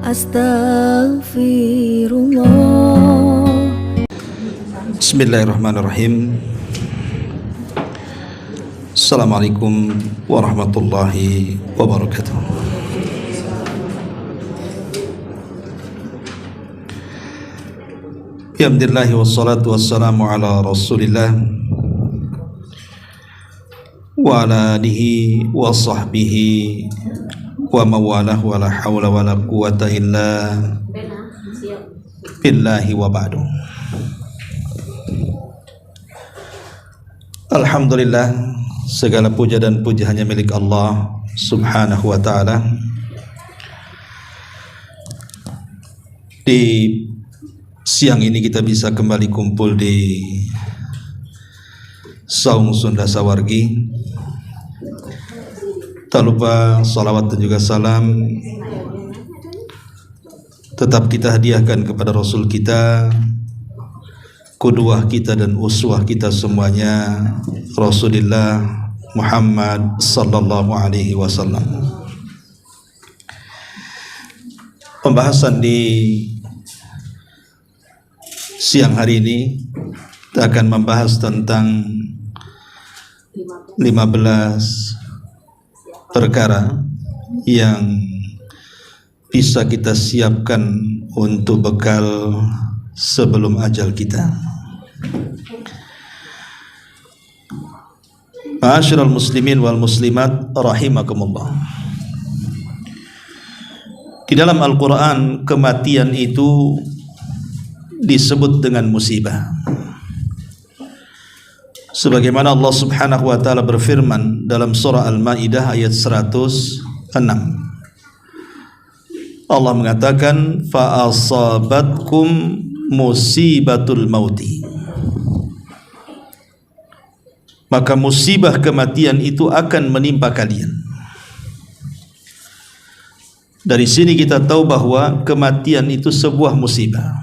Astaghfirullah. Bismillahirrahmanirrahim. Assalamualaikum warahmatullahi wabarakatuh. Alhamdulillah wassalatu wassalamu ala rasulillah wa ala alihi wa sahbihi wa mawalah wa la hawla wa la quwata illa billahi wa ba'du. Alhamdulillah, segala puja dan puji hanya milik Allah subhanahu wa ta'ala. Di siang ini kita bisa kembali kumpul di Saung Sunda Sawargi. Tak lupa salawat dan juga salam tetap kita hadiahkan kepada Rasul kita, qudwah kita dan uswah kita semuanya, Rasulullah Muhammad sallallahu alaihi wasallam. Pembahasan di siang hari ini kita akan membahas tentang 15 perkara yang bisa kita siapkan untuk bekal sebelum ajal kita. Ma'asyiral muslimin wal muslimat rahimakumullah. Di dalam Al-Quran kematian itu disebut dengan musibah. Sebagaimana Allah subhanahu wa ta'ala berfirman dalam surah Al-Ma'idah ayat 106. Allah mengatakan fa'asabatkum musibatul mauti, maka musibah kematian itu akan menimpa kalian. Dari sini kita tahu bahwa kematian itu sebuah musibah.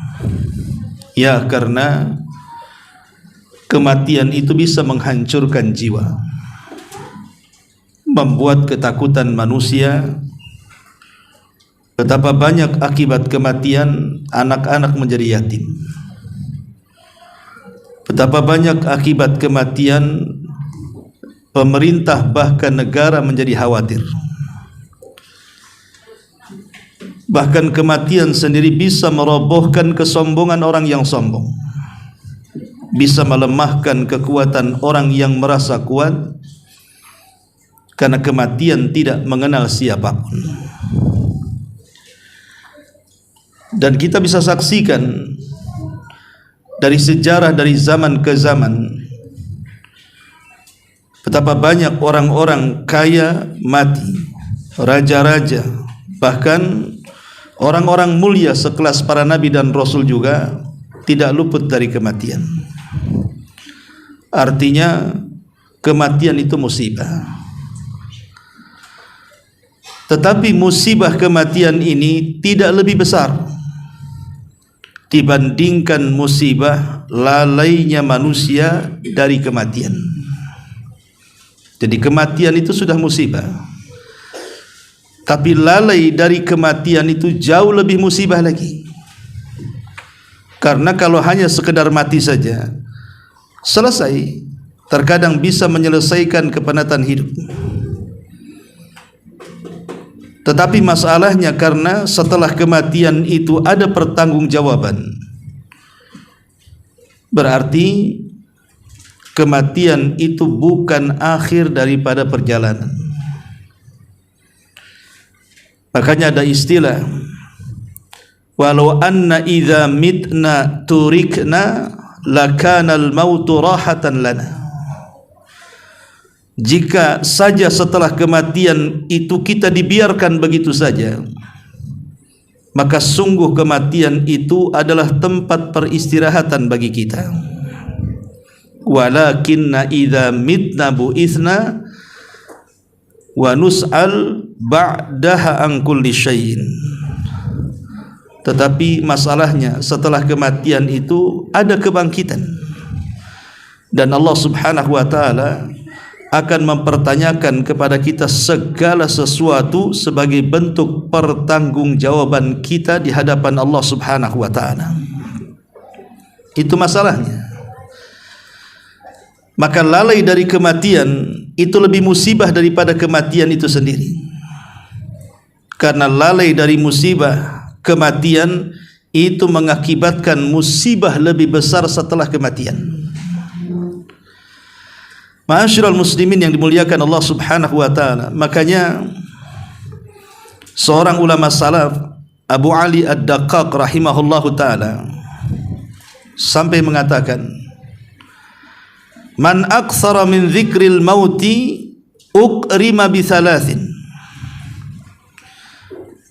Ya, karena kematian itu bisa menghancurkan jiwa, membuat ketakutan manusia. Betapa banyak akibat kematian anak-anak menjadi yatim. Betapa banyak akibat kematian pemerintah bahkan negara menjadi khawatir. Bahkan kematian sendiri bisa merobohkan kesombongan orang yang sombong, bisa melemahkan kekuatan orang yang merasa kuat, karena kematian tidak mengenal siapapun. Dan kita bisa saksikan dari sejarah, dari zaman ke zaman, betapa banyak orang-orang kaya mati, raja-raja, bahkan orang-orang mulia sekelas para nabi dan rasul juga tidak luput dari kematian. Artinya kematian itu musibah. Tetapi musibah kematian ini tidak lebih besar dibandingkan musibah lalainya manusia dari kematian. Jadi kematian itu sudah musibah, tapi lalai dari kematian itu jauh lebih musibah lagi. Karena kalau hanya sekedar mati saja selesai, terkadang bisa menyelesaikan kepenatan hidup. Tetapi masalahnya karena setelah kematian itu ada pertanggungjawaban. Berarti kematian itu bukan akhir daripada perjalanan. Makanya ada istilah, walau anna idza mitna turikna lakanal mautu rahatan lana. Jika saja setelah kematian itu kita dibiarkan begitu saja, maka sungguh kematian itu adalah tempat peristirahatan bagi kita. Walakinna idza mitna bu'ithna wa nus'al ba'daha an kulli syai'in. Tetapi masalahnya setelah kematian itu ada kebangkitan, dan Allah subhanahu wa ta'ala akan mempertanyakan kepada kita segala sesuatu sebagai bentuk pertanggungjawaban kita di hadapan Allah Subhanahu wa taala. Itu masalahnya. Maka lalai dari kematian itu lebih musibah daripada kematian itu sendiri. Karena lalai dari musibah kematian itu mengakibatkan musibah lebih besar setelah kematian. Ma'asyiral muslimin yang dimuliakan Allah Subhanahu wa taala, makanya seorang ulama salaf, Abu Ali Ad-Daqqaq rahimahullahu taala, sampai mengatakan, man aktsara min dzikril mauti ukrima bi thalathin.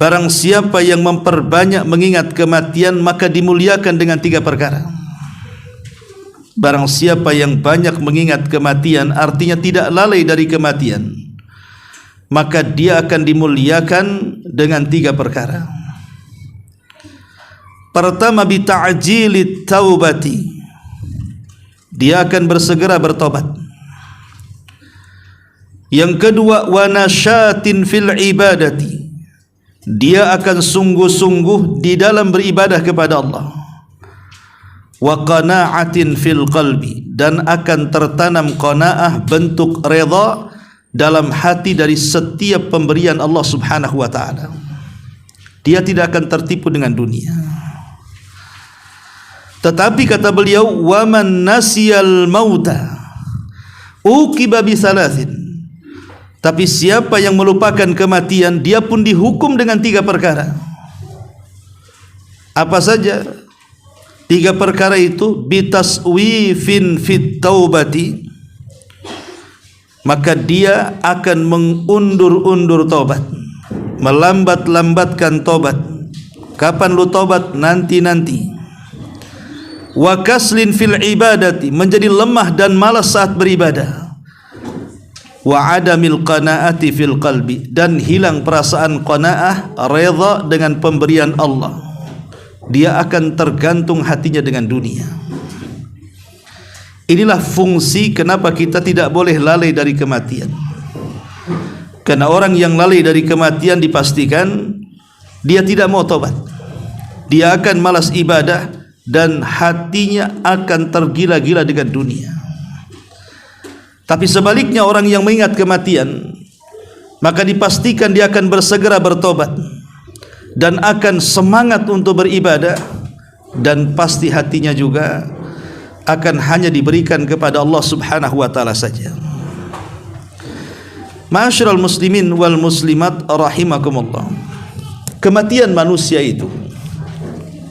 Barang siapa yang memperbanyak mengingat kematian, maka dimuliakan dengan 3 perkara. Barang siapa yang banyak mengingat kematian, artinya tidak lalai dari kematian, maka dia akan dimuliakan dengan 3 perkara. Pertama, bi ta'jilit taubati, dia akan bersegera bertobat. Yang kedua, wa nasyatin fil ibadati, dia akan sungguh-sungguh di dalam beribadah kepada Allah. Wa qana'atin fil qalbi, dan akan tertanam qanaah, bentuk redha dalam hati dari setiap pemberian Allah Subhanahu wa taala. Dia tidak akan tertipu dengan dunia. Tetapi kata beliau, wa man nasiyal mauta uqiba bi thalathin, tapi siapa yang melupakan kematian, dia pun dihukum dengan 3 perkara. Apa saja 3 perkara itu? Bitaswifin fit taubati, maka dia akan mengundur-undur taubat, melambat-lambatkan taubat. Kapan lu taubat? Nanti-nanti. Wa kaslin fil ibadati, menjadi lemah dan malas saat beribadah. Wa adamil qanaati fil qalbi, dan hilang perasaan qanaah, redha dengan pemberian Allah. Dia akan tergantung hatinya dengan dunia. Inilah fungsi kenapa kita tidak boleh lalai dari kematian. Karena orang yang lalai dari kematian dipastikan dia tidak mau tobat. Dia akan malas ibadah dan hatinya akan tergila-gila dengan dunia. Tapi sebaliknya, orang yang mengingat kematian, maka dipastikan dia akan bersegera bertobat dan akan semangat untuk beribadah, dan pasti hatinya juga akan hanya diberikan kepada Allah Subhanahu wa taala saja. Ma'asyiral muslimin wal muslimat rahimakumullah. Kematian manusia itu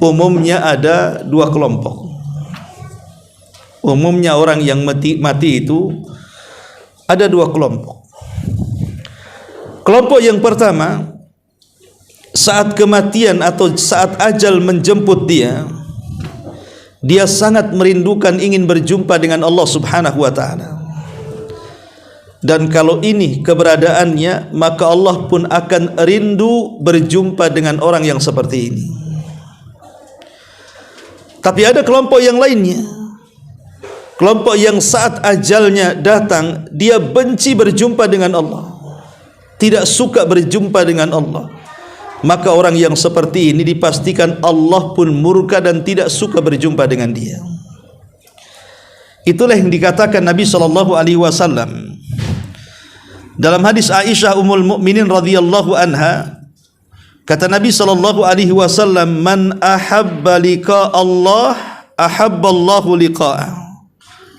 umumnya ada 2 kelompok. Umumnya orang yang mati itu ada 2 kelompok. Kelompok yang pertama, saat kematian atau saat ajal menjemput dia, dia sangat merindukan ingin berjumpa dengan Allah Subhanahu wa taala. Dan kalau ini keberadaannya, maka Allah pun akan rindu berjumpa dengan orang yang seperti ini. Tapi ada kelompok yang lainnya, kelompok yang saat ajalnya datang, dia benci berjumpa dengan Allah, tidak suka berjumpa dengan Allah. Maka orang yang seperti ini dipastikan Allah pun murka dan tidak suka berjumpa dengan dia. Itulah yang dikatakan Nabi SAW dalam hadis Aisyah Ummul Mukminin radhiyallahu anha. Kata Nabi SAW, man ahabba liqa Allah ahabballahu liqa'ah,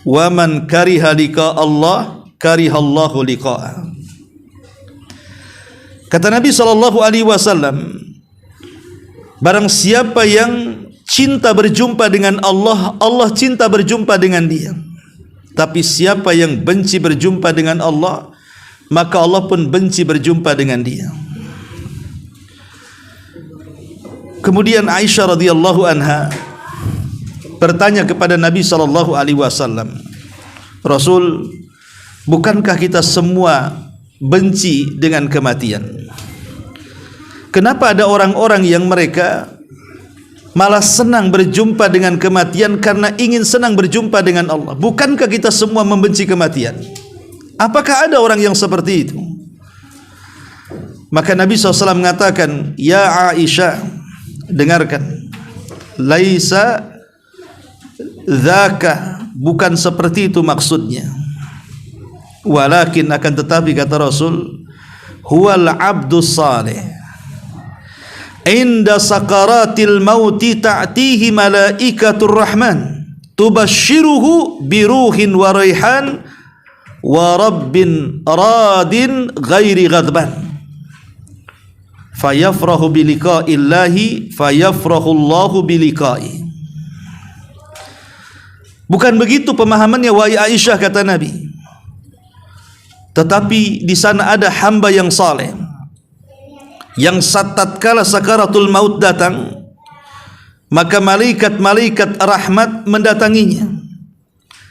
wa man kariha liqa Allah karihallahu liqa'ah. Kata Nabi SAW, barang siapa yang cinta berjumpa dengan Allah, Allah cinta berjumpa dengan dia. Tapi siapa yang benci berjumpa dengan Allah, maka Allah pun benci berjumpa dengan dia. Kemudian Aisyah radhiyallahu anha bertanya kepada Nabi SAW, Rasul, bukankah kita semua benci dengan kematian? Kenapa ada orang-orang yang mereka malah senang berjumpa dengan kematian karena ingin senang berjumpa dengan Allah? Bukankah kita semua membenci kematian? Apakah ada orang yang seperti itu? Maka Nabi SAW mengatakan, ya Aisyah, dengarkan, laisa dzaka, bukan seperti itu maksudnya. Walakin, akan tetapi kata Rasul, huwal abdus salih inda sakaratil mauti ta'tihi malaikatur rahman tubashiruhu biruhin wa raihan wa rabbin radin ghairi ghadban fayafrahu biliqa'illahi fayafrahullahu biliqa'i. Bukan begitu pemahamannya wahai Aisyah, kata Nabi. Tetapi di sana ada hamba yang saleh, yang tatkala sakaratul maut datang, maka malaikat-malaikat rahmat mendatanginya,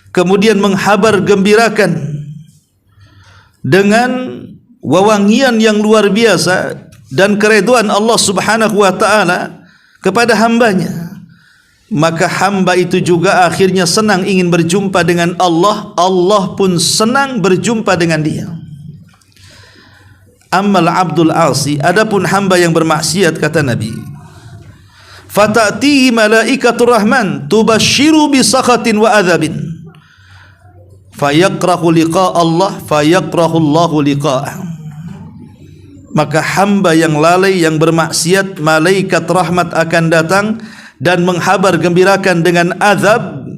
kemudian menghabar gembirakan dengan wewangian yang luar biasa dan keridhaan Allah Subhanahu wa taala kepada hambanya. Maka hamba itu juga akhirnya senang ingin berjumpa dengan Allah, Allah pun senang berjumpa dengan dia. Ammal abdul asi, adapun hamba yang bermaksiat, kata Nabi, fata'tihi malaikatur rahman tubashiru bisakhatin wa adzabin fayakrahu liqa Allah fayakrahu Allahu liqa'ah. Maka hamba yang lalai, yang bermaksiat, malaikat rahmat akan datang dan menghabar gembirakan dengan azab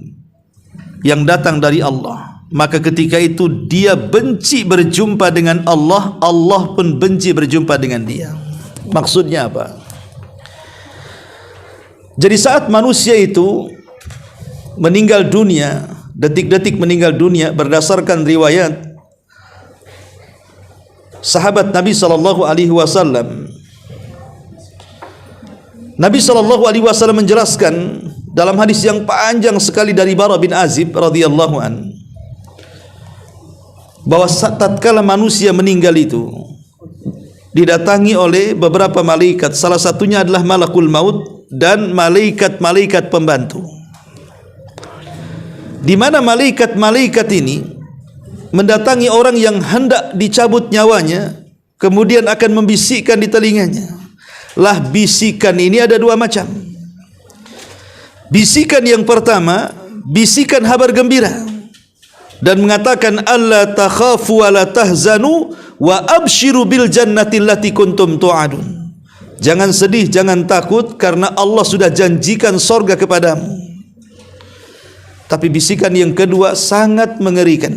yang datang dari Allah. Maka ketika itu dia benci berjumpa dengan Allah, Allah pun benci berjumpa dengan dia. Maksudnya apa? Jadi saat manusia itu meninggal dunia, detik-detik meninggal dunia, berdasarkan riwayat sahabat Nabi SAW, Nabi SAW menjelaskan dalam hadis yang panjang sekali dari Bara bin Azib radhiyallahu an, bahwa tatkala manusia meninggal itu didatangi oleh beberapa malaikat, salah satunya adalah malakul maut dan malaikat-malaikat pembantu, di mana malaikat-malaikat ini mendatangi orang yang hendak dicabut nyawanya, kemudian akan membisikkan di telinganya. Lah, bisikan ini ada dua macam. Bisikan yang pertama, bisikan kabar gembira dan mengatakan alla takhafu wa la tahzanu wa abshiru bil jannati allati kuntum tu'adun. Jangan sedih, jangan takut, karena Allah sudah janjikan sorga kepadamu. Tapi bisikan yang kedua sangat mengerikan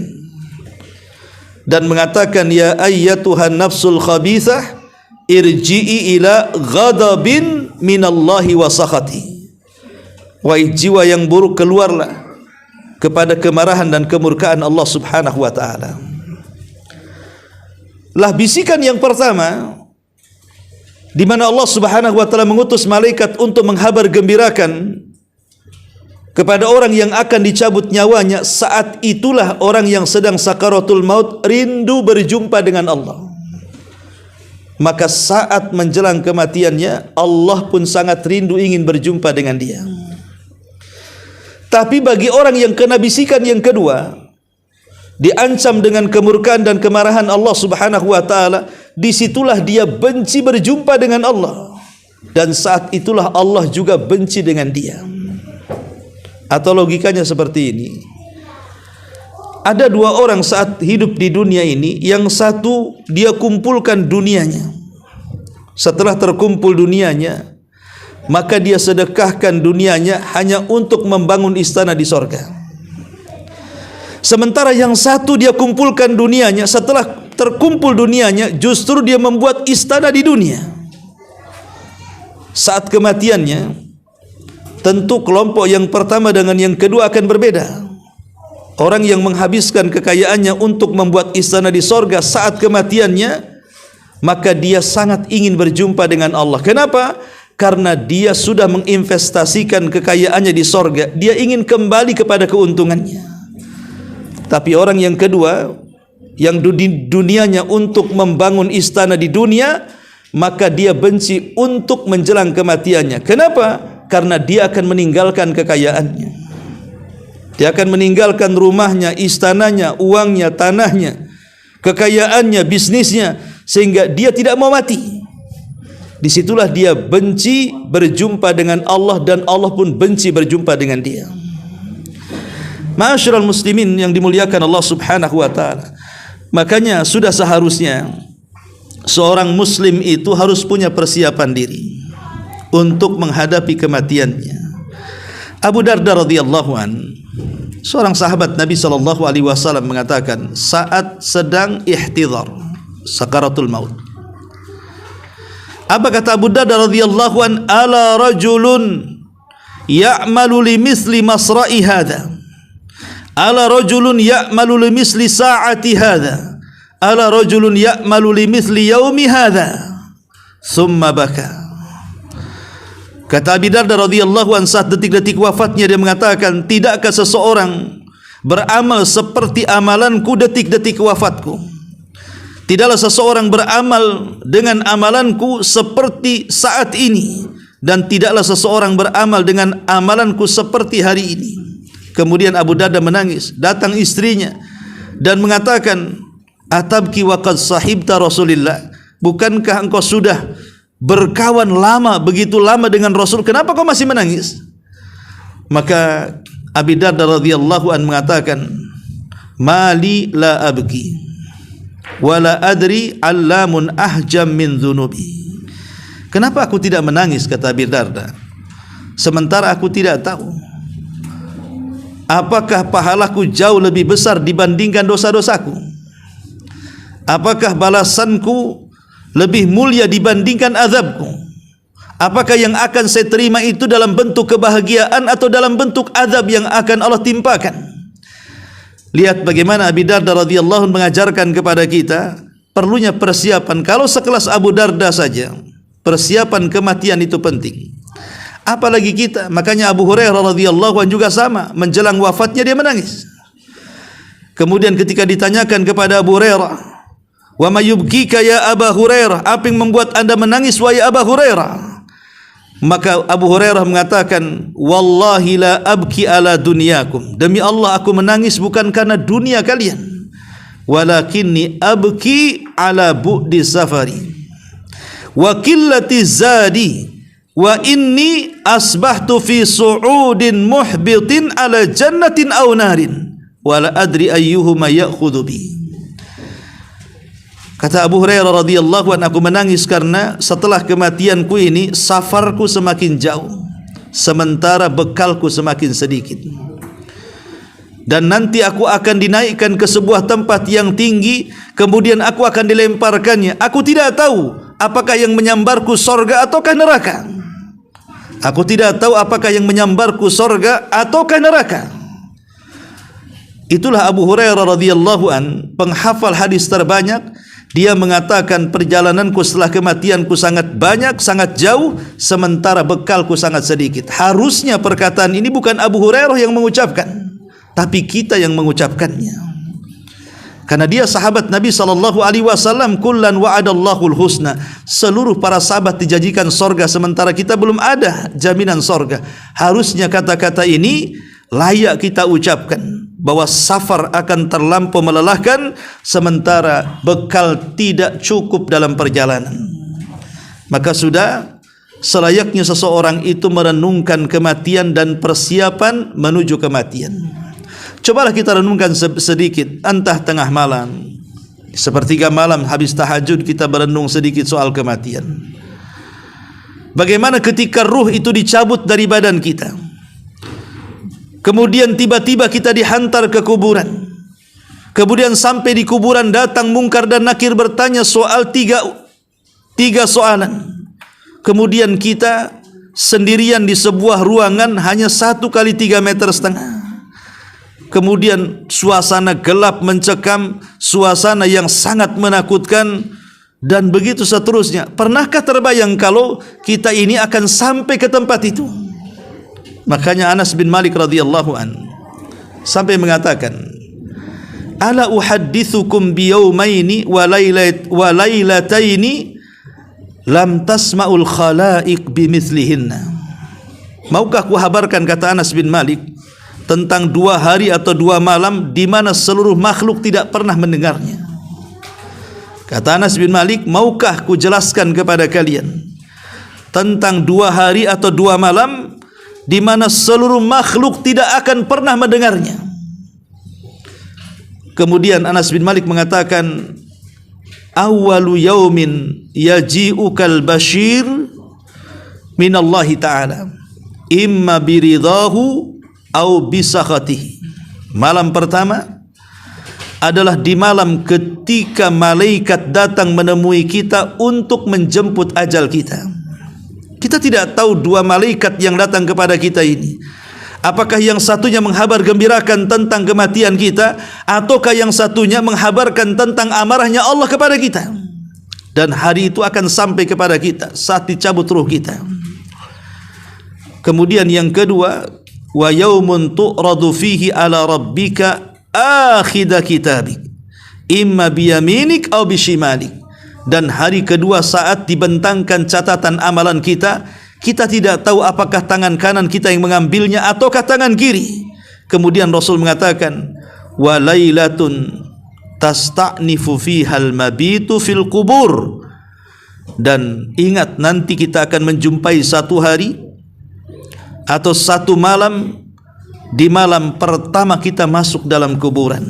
dan mengatakan, ya ayyatuhan nafsul khabithah irji'i ila ghadabin minallahi wa sakhati. Wahai jiwa yang buruk, keluarlah kepada kemarahan dan kemurkaan Allah Subhanahu wa taala. Lah, bisikan yang pertama, di mana Allah Subhanahu wa taala mengutus malaikat untuk menghabar gembirakan kepada orang yang akan dicabut nyawanya. Saat itulah orang yang sedang sakaratul maut rindu berjumpa dengan Allah. Maka saat menjelang kematiannya, Allah pun sangat rindu ingin berjumpa dengan dia. Tapi bagi orang yang kena bisikan yang kedua, diancam dengan kemurkaan dan kemarahan Allah Subhanahu wa taala, disitulah dia benci berjumpa dengan Allah, dan saat itulah Allah juga benci dengan dia. Atau logikanya seperti ini, ada dua orang saat hidup di dunia ini, yang satu dia kumpulkan dunianya, setelah terkumpul dunianya maka dia sedekahkan dunianya hanya untuk membangun istana di sorga. Sementara yang satu dia kumpulkan dunianya, setelah terkumpul dunianya justru dia membuat istana di dunia. Saat kematiannya, tentu kelompok yang pertama dengan yang kedua akan berbeda. Orang yang menghabiskan kekayaannya untuk membuat istana di sorga, saat kematiannya maka dia sangat ingin berjumpa dengan Allah. Kenapa? Karena dia sudah menginvestasikan kekayaannya di sorga, dia ingin kembali kepada keuntungannya. Tapi orang yang kedua, yang dunianya untuk membangun istana di dunia, maka dia benci untuk menjelang kematiannya. Kenapa? Karena dia akan meninggalkan kekayaannya. Dia akan meninggalkan rumahnya, istananya, uangnya, tanahnya, kekayaannya, bisnisnya, sehingga dia tidak mau mati. Disitulah dia benci berjumpa dengan Allah dan Allah pun benci berjumpa dengan dia. Ma'asyiral muslimin yang dimuliakan Allah Subhanahu wa taala. Makanya sudah seharusnya seorang muslim itu harus punya persiapan diri untuk menghadapi kematiannya. Abu Darda radhiyallahu an, seorang sahabat Nabi sallallahu alaihi wasallam mengatakan saat sedang ihtidhar sakaratul maut. Apa kata Abu Darda radhiyallahu an? Ala rajulun ya'malu li misli masra'i hadha. Ala rajulun ya'malu li misli sa'ati hadha. Ala rajulun ya'malu li misli yaumi hadha. Thumma baka. Kata Abi Darda radhiyallahu an saat detik-detik wafatnya dia mengatakan, tidakkah seseorang beramal seperti amalanku detik-detik wafatku? Tidaklah seseorang beramal dengan amalanku seperti saat ini, dan tidaklah seseorang beramal dengan amalanku seperti hari ini. Kemudian Abu Darda menangis. Datang istrinya dan mengatakan, atabki wa qad sahibta Rasulillah, bukankah engkau sudah berkawan lama, begitu lama dengan Rasul, kenapa kau masih menangis? Maka Abi Darda radhiyallahu an mengatakan, mali la abki wala adri allamun ahjam min dhunubi. Kenapa aku tidak menangis, kata Abi Darda, sementara aku tidak tahu apakah pahalaku jauh lebih besar dibandingkan dosa-dosaku, apakah balasanku lebih mulia dibandingkan azabku, apakah yang akan saya terima itu dalam bentuk kebahagiaan atau dalam bentuk azab yang akan Allah timpakan. Lihat bagaimana Abi Darda radhiyallahu anhu mengajarkan kepada kita perlunya persiapan. Kalau sekelas Abu Darda saja persiapan kematian itu penting, apalagi kita. Makanya Abu Hurairah radhiyallahu anhu juga sama, menjelang wafatnya dia menangis. Kemudian ketika ditanyakan kepada Abu Hurairah, wa mayyubkika ya Abu Hurairah, apa yang membuat anda menangis wahai Abu Hurairah? Maka Abu Hurairah mengatakan, wallahi la abki ala dunyakum, demi Allah aku menangis bukan karena dunia kalian, walakinni abki ala bu'di safari wa qillati zadi wa inni asbahtu fi su'udin muhbitin ala jannatin aw narin wa la adri ayyuhuma ya'khudhu bi. Kata Abu Hurairah radhiyallahu anhu, aku menangis karena setelah kematianku ini safarku semakin jauh, sementara bekalku semakin sedikit. Dan nanti aku akan dinaikkan ke sebuah tempat yang tinggi, kemudian aku akan dilemparkannya. Aku tidak tahu apakah yang menyambarku sorga ataukah neraka. Aku tidak tahu apakah yang menyambarku sorga ataukah neraka. Itulah Abu Hurairah radhiyallahu an, penghafal hadis terbanyak. Dia mengatakan perjalananku setelah kematianku sangat banyak, sangat jauh, sementara bekalku sangat sedikit. Harusnya perkataan ini bukan Abu Hurairah yang mengucapkan, tapi kita yang mengucapkannya. Karena dia sahabat Nabi sallallahu alaihi wasallam, kullan wa'adallahul husna. Seluruh para sahabat dijanjikan sorga, sementara kita belum ada jaminan sorga. Harusnya kata-kata ini layak kita ucapkan, bahwa safar akan terlampau melelahkan, sementara bekal tidak cukup dalam perjalanan. Maka sudah selayaknya seseorang itu merenungkan kematian dan persiapan menuju kematian. Cobalah kita renungkan sedikit, entah tengah malam, sepertiga malam habis tahajud, kita berenung sedikit soal kematian. Bagaimana ketika ruh itu dicabut dari badan kita, kemudian tiba-tiba kita dihantar ke kuburan. Kemudian sampai di kuburan datang Munkar dan Nakir bertanya soal tiga soalan. Kemudian kita sendirian di sebuah ruangan hanya 1 kali 3,5 meter. Kemudian suasana gelap mencekam, suasana yang sangat menakutkan, dan begitu seterusnya. Pernahkah terbayang kalau kita ini akan sampai ke tempat itu? Makanya Anas bin Malik radhiyallahu an sampai mengatakan, ala uhaddithukum biyaumaini wa lailataini lam tasma'ul khalaiq bimithlihinna. Maukah aku habarkan, kata Anas bin Malik, tentang 2 hari atau 2 malam di mana seluruh makhluk tidak pernah mendengarnya. Kata Anas bin Malik, maukah ku jelaskan kepada kalian tentang 2 hari atau 2 malam di mana seluruh makhluk tidak akan pernah mendengarnya. Kemudian Anas bin Malik mengatakan, awwalu yaumin yaji'ukal bashir minallahi ta'ala imma biridahu au bisakhatihi. Malam pertama adalah di malam ketika malaikat datang menemui kita untuk menjemput ajal kita. Kita tidak tahu 2 malaikat yang datang kepada kita ini, apakah yang satunya menghabar gembirakan tentang kematian kita, ataukah yang satunya menghabarkan tentang amarahnya Allah kepada kita. Dan hari itu akan sampai kepada kita saat dicabut ruh kita. Kemudian yang kedua, wa yaumun tu'radu fihi ala rabbika akhidha kitabik imma biyaminik aw bishimalik. Dan hari kedua saat dibentangkan catatan amalan kita, kita tidak tahu apakah tangan kanan kita yang mengambilnya ataukah tangan kiri. Kemudian Rasul mengatakan, wa lailatun tasta'nifu fihal mabitu fil kubur. Dan ingat, nanti kita akan menjumpai satu hari atau satu malam, di malam pertama kita masuk dalam kuburan.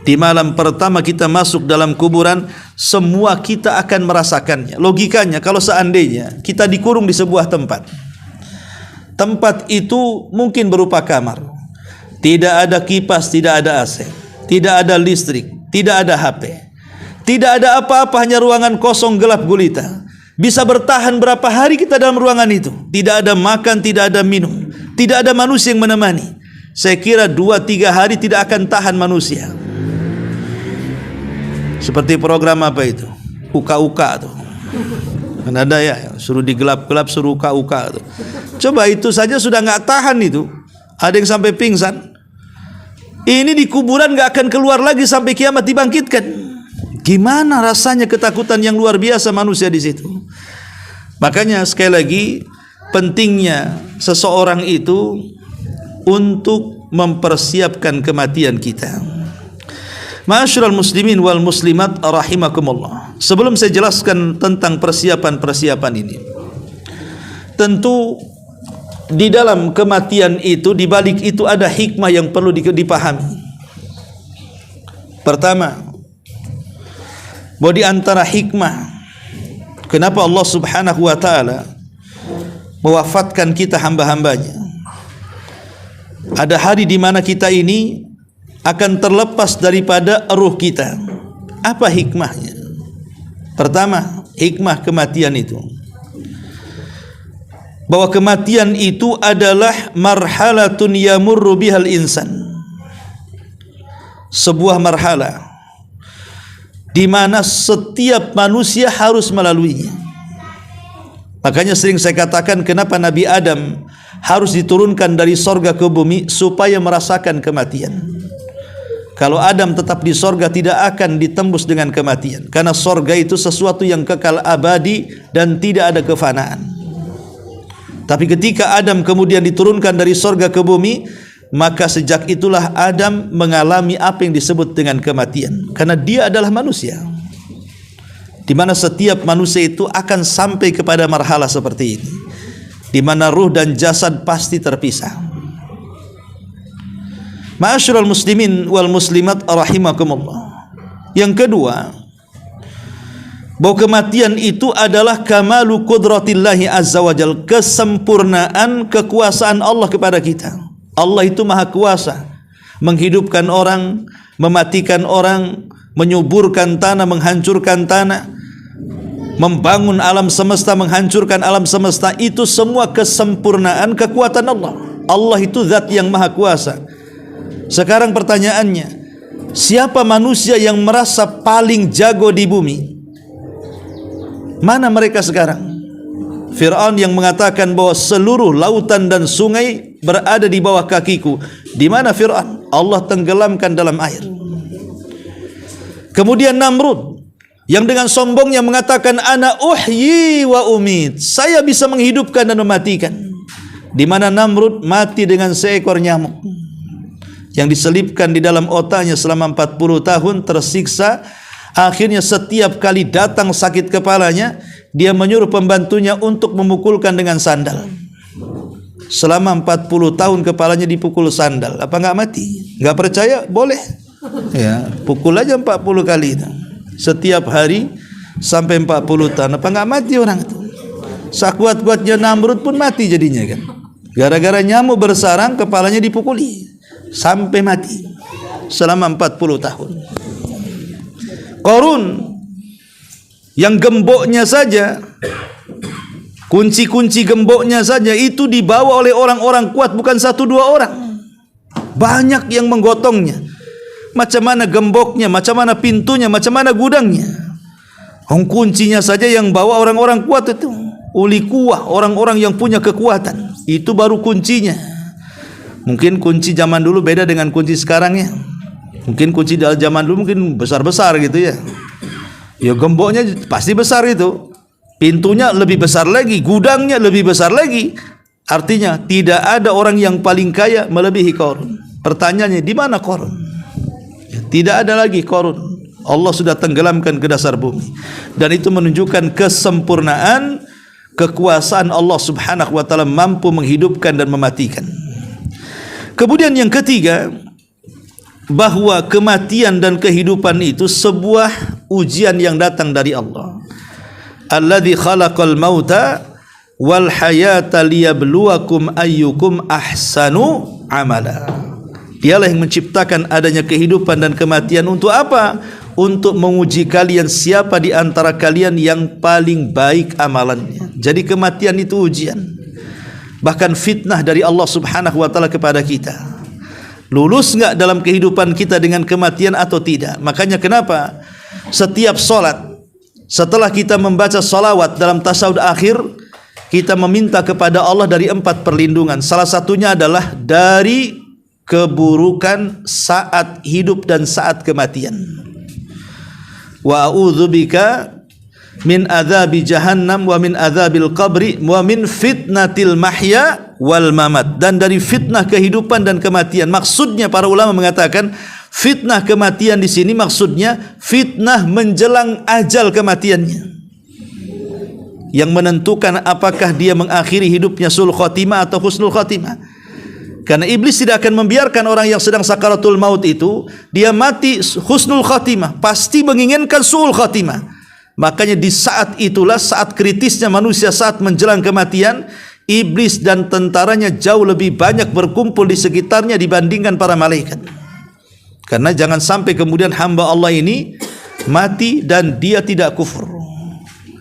Di malam pertama kita masuk dalam kuburan, semua kita akan merasakannya. Logikanya, kalau seandainya kita dikurung di sebuah tempat, tempat itu mungkin berupa kamar, tidak ada kipas, tidak ada AC, tidak ada listrik, tidak ada HP, tidak ada apa-apa, hanya ruangan kosong gelap gulita. Bisa bertahan berapa hari kita dalam ruangan itu? Tidak ada makan, tidak ada minum, tidak ada manusia yang menemani. Saya kira 2-3 hari tidak akan tahan manusia. Seperti program apa itu? Uka-uka tuh. Kan ada ya, suruh digelap-gelap, suruh uka-uka tuh. Coba itu saja sudah nggak tahan itu. Ada yang sampai pingsan. Ini di kuburan nggak akan keluar lagi sampai kiamat dibangkitkan. Gimana rasanya ketakutan yang luar biasa manusia di situ. Makanya sekali lagi, pentingnya seseorang itu untuk mempersiapkan kematian kita. Ma'asyiral muslimin wal muslimat rahimakumullah. Sebelum saya jelaskan tentang persiapan-persiapan ini, tentu di dalam kematian itu, di balik itu ada hikmah yang perlu dipahami. Pertama, bahwa di antara hikmah kenapa Allah Subhanahu wa taala mewafatkan kita hamba-hambanya, ada hari di mana kita ini akan terlepas daripada ruh kita. Apa hikmahnya? Pertama, hikmah kematian itu, bahwa kematian itu adalah marhalatun yamurru bihal insan, sebuah marhalah di mana setiap manusia harus melaluinya. Makanya sering saya katakan, kenapa Nabi Adam harus diturunkan dari sorga ke bumi supaya merasakan kematian. Kalau Adam tetap di sorga, tidak akan ditembus dengan kematian, karena sorga itu sesuatu yang kekal abadi dan tidak ada kefanaan. Tapi ketika Adam kemudian diturunkan dari sorga ke bumi, maka sejak itulah Adam mengalami apa yang disebut dengan kematian, karena dia adalah manusia, di mana setiap manusia itu akan sampai kepada marhalah seperti ini, di mana ruh dan jasad pasti terpisah. Ma'asyiral muslimin wal muslimat rahimakumullah. Yang kedua, bahwa kematian itu adalah kamalu qudratillahi azza wajal, kesempurnaan kekuasaan Allah kepada kita. Allah itu maha kuasa, menghidupkan orang, mematikan orang, menyuburkan tanah, menghancurkan tanah, membangun alam semesta, menghancurkan alam semesta. Itu semua kesempurnaan kekuatan Allah. Allah itu zat yang maha kuasa. Sekarang pertanyaannya, siapa manusia yang merasa paling jago di bumi? Mana mereka sekarang? Fir'aun yang mengatakan bahwa seluruh lautan dan sungai berada di bawah kakiku. Di mana Fir'aun? Allah tenggelamkan dalam air. Kemudian Namrud yang dengan sombongnya mengatakan, ana uhyi wa umit, saya bisa menghidupkan dan mematikan. Di mana Namrud mati dengan seekor nyamuk yang diselipkan di dalam otaknya selama 40 tahun, tersiksa Akhirnya setiap kali datang sakit kepalanya, dia menyuruh pembantunya untuk memukulkan dengan sandal. Selama 40 tahun kepalanya dipukul sandal. Apa enggak mati? Enggak percaya? Boleh. Ya, pukul aja 40 kali itu. Setiap hari sampai 40 tahun. Apa enggak mati orang itu? Sakuat-kuatnya Namrud pun mati jadinya kan. Gara-gara nyamuk bersarang, kepalanya dipukuli sampai mati selama 40 tahun. Qarun yang gemboknya saja, kunci-kunci gemboknya saja itu dibawa oleh orang-orang kuat, bukan 1-2 orang. Banyak yang menggotongnya. Macam mana gemboknya, macam mana pintunya, macam mana gudangnya. Kuncinya saja yang bawa orang-orang kuat itu. Uli kuah, orang-orang yang punya kekuatan. Itu baru kuncinya. Mungkin kunci zaman dulu beda dengan kunci sekarang ya. Mungkin kunci dari zaman dulu mungkin besar-besar gitu ya. Ya gemboknya pasti besar itu. Pintunya lebih besar lagi, gudangnya lebih besar lagi. Artinya tidak ada orang yang paling kaya melebihi Qarun. Pertanyaannya, di mana Qarun? Ya, tidak ada lagi Qarun. Allah sudah tenggelamkan ke dasar bumi. Dan itu menunjukkan kesempurnaan kekuasaan Allah Subhanahu wa taala, mampu menghidupkan dan mematikan. Kemudian yang ketiga, bahwa kematian dan kehidupan itu sebuah ujian yang datang dari Allah. Alladzi khalaqal mauta wal hayata liyabluwakum ayyukum ahsanu amala. Dialah yang menciptakan adanya kehidupan dan kematian untuk apa? Untuk menguji kalian siapa di antara kalian yang paling baik amalannya. Jadi kematian itu ujian. Bahkan fitnah dari Allah Subhanahu wa taala kepada kita. Lulus enggak dalam kehidupan kita dengan kematian atau tidak? Makanya kenapa setiap solat, setelah kita membaca salawat dalam tasyahud akhir, kita meminta kepada Allah dari 4 perlindungan. Salah satunya adalah dari keburukan saat hidup dan saat kematian. Wa a'udzubika min adzabi jahannam wa min adzabil qabri wa min fitnatil mahya wal mamat. Dan dari fitnah kehidupan dan kematian. Maksudnya para ulama mengatakan fitnah kematian di sini maksudnya fitnah menjelang ajal kematiannya, yang menentukan apakah dia mengakhiri hidupnya sul khotimah atau husnul khotimah. Karena iblis tidak akan membiarkan orang yang sedang sakaratul maut itu dia mati husnul khotimah, pasti menginginkan suul khotimah. Makanya di saat itulah, saat kritisnya manusia, saat menjelang kematian, iblis dan tentaranya jauh lebih banyak berkumpul di sekitarnya dibandingkan para malaikat. Karena jangan sampai kemudian hamba Allah ini mati dan dia tidak kufur.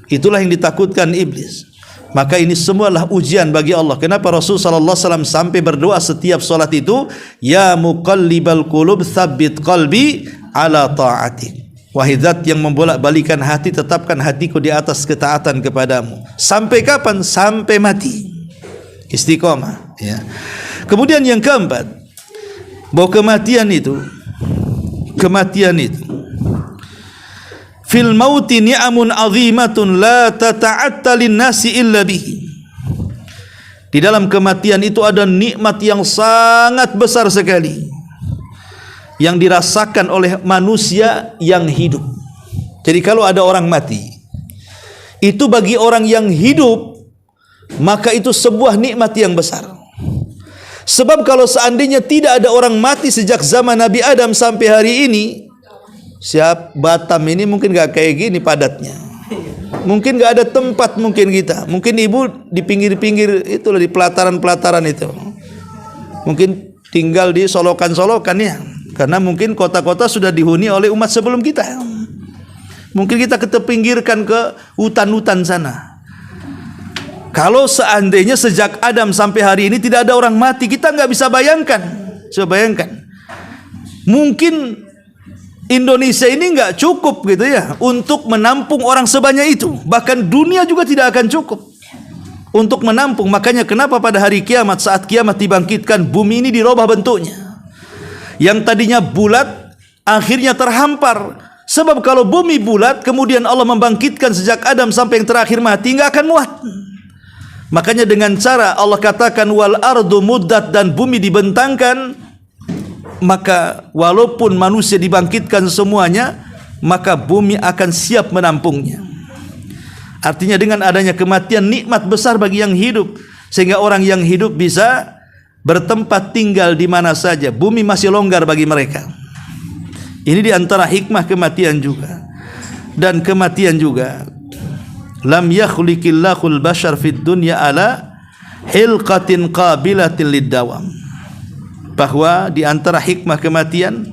Itulah yang ditakutkan iblis. Maka ini semualah ujian bagi Allah. Kenapa Rasul sallallahu alaihi wasallam sampai berdoa setiap salat itu, ya muqallibal qulub tsabbit qalbi ala ta'atik. Wahai zat yang membolak-balikan hati, tetapkan hatiku di atas ketaatan kepadamu. Sampai kapan? Sampai mati. Istiqomah, ya. Kemudian yang keempat, bahwa kematian itu fil mauti ni'amun azimatun la tata'atta lin-nasi illa bihi. Di dalam kematian itu ada nikmat yang sangat besar sekali yang dirasakan oleh manusia yang hidup. Jadi kalau ada orang mati, itu bagi orang yang hidup, maka itu sebuah nikmat yang besar. Sebab kalau seandainya tidak ada orang mati sejak zaman Nabi Adam sampai hari ini, siap Batam ini mungkin gak kayak gini padatnya. Mungkin gak ada tempat mungkin kita. Mungkin ibu di pinggir-pinggir itulah, di pelataran-pelataran itu. Mungkin tinggal di solokan-solokan ya. Karena mungkin kota-kota sudah dihuni oleh umat sebelum kita. Mungkin kita ketepinggirkan ke hutan-hutan sana. Kalau seandainya sejak Adam sampai hari ini tidak ada orang mati, kita nggak bisa bayangkan. Coba bayangkan. Mungkin Indonesia ini nggak cukup gitu ya untuk menampung orang sebanyak itu. Bahkan dunia juga tidak akan cukup untuk menampung. Makanya kenapa pada hari kiamat, saat kiamat dibangkitkan, bumi ini dirubah bentuknya. Yang tadinya bulat akhirnya terhampar. Sebab kalau bumi bulat kemudian Allah membangkitkan sejak Adam sampai yang terakhir mati, nggak akan muat. Makanya dengan cara Allah katakan wal ardu muddat, dan bumi dibentangkan, maka walaupun manusia dibangkitkan semuanya, maka bumi akan siap menampungnya. Artinya dengan adanya kematian nikmat besar bagi yang hidup, sehingga orang yang hidup bisa bertempat tinggal di mana saja. Bumi masih longgar bagi mereka. Ini di antara hikmah kematian juga. Dan kematian juga, lam yakhliqillahul bashar fid dunya ala hilqatin qabilatin lid-dawam. Bahwa di antara hikmah kematian,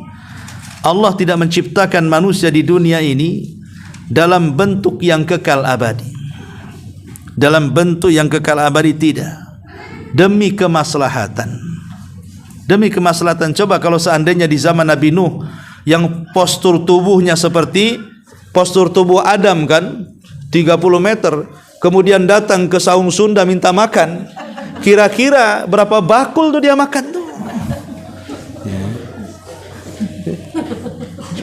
Allah tidak menciptakan manusia di dunia ini dalam bentuk yang kekal abadi. Dalam bentuk yang kekal abadi tidak. Demi kemaslahatan. Demi kemaslahatan. Coba kalau seandainya di zaman Nabi Nuh yang postur tubuhnya seperti postur tubuh Adam kan, 30 meter, kemudian datang ke saung Sunda minta makan, kira-kira berapa bakul tuh dia makan tuh?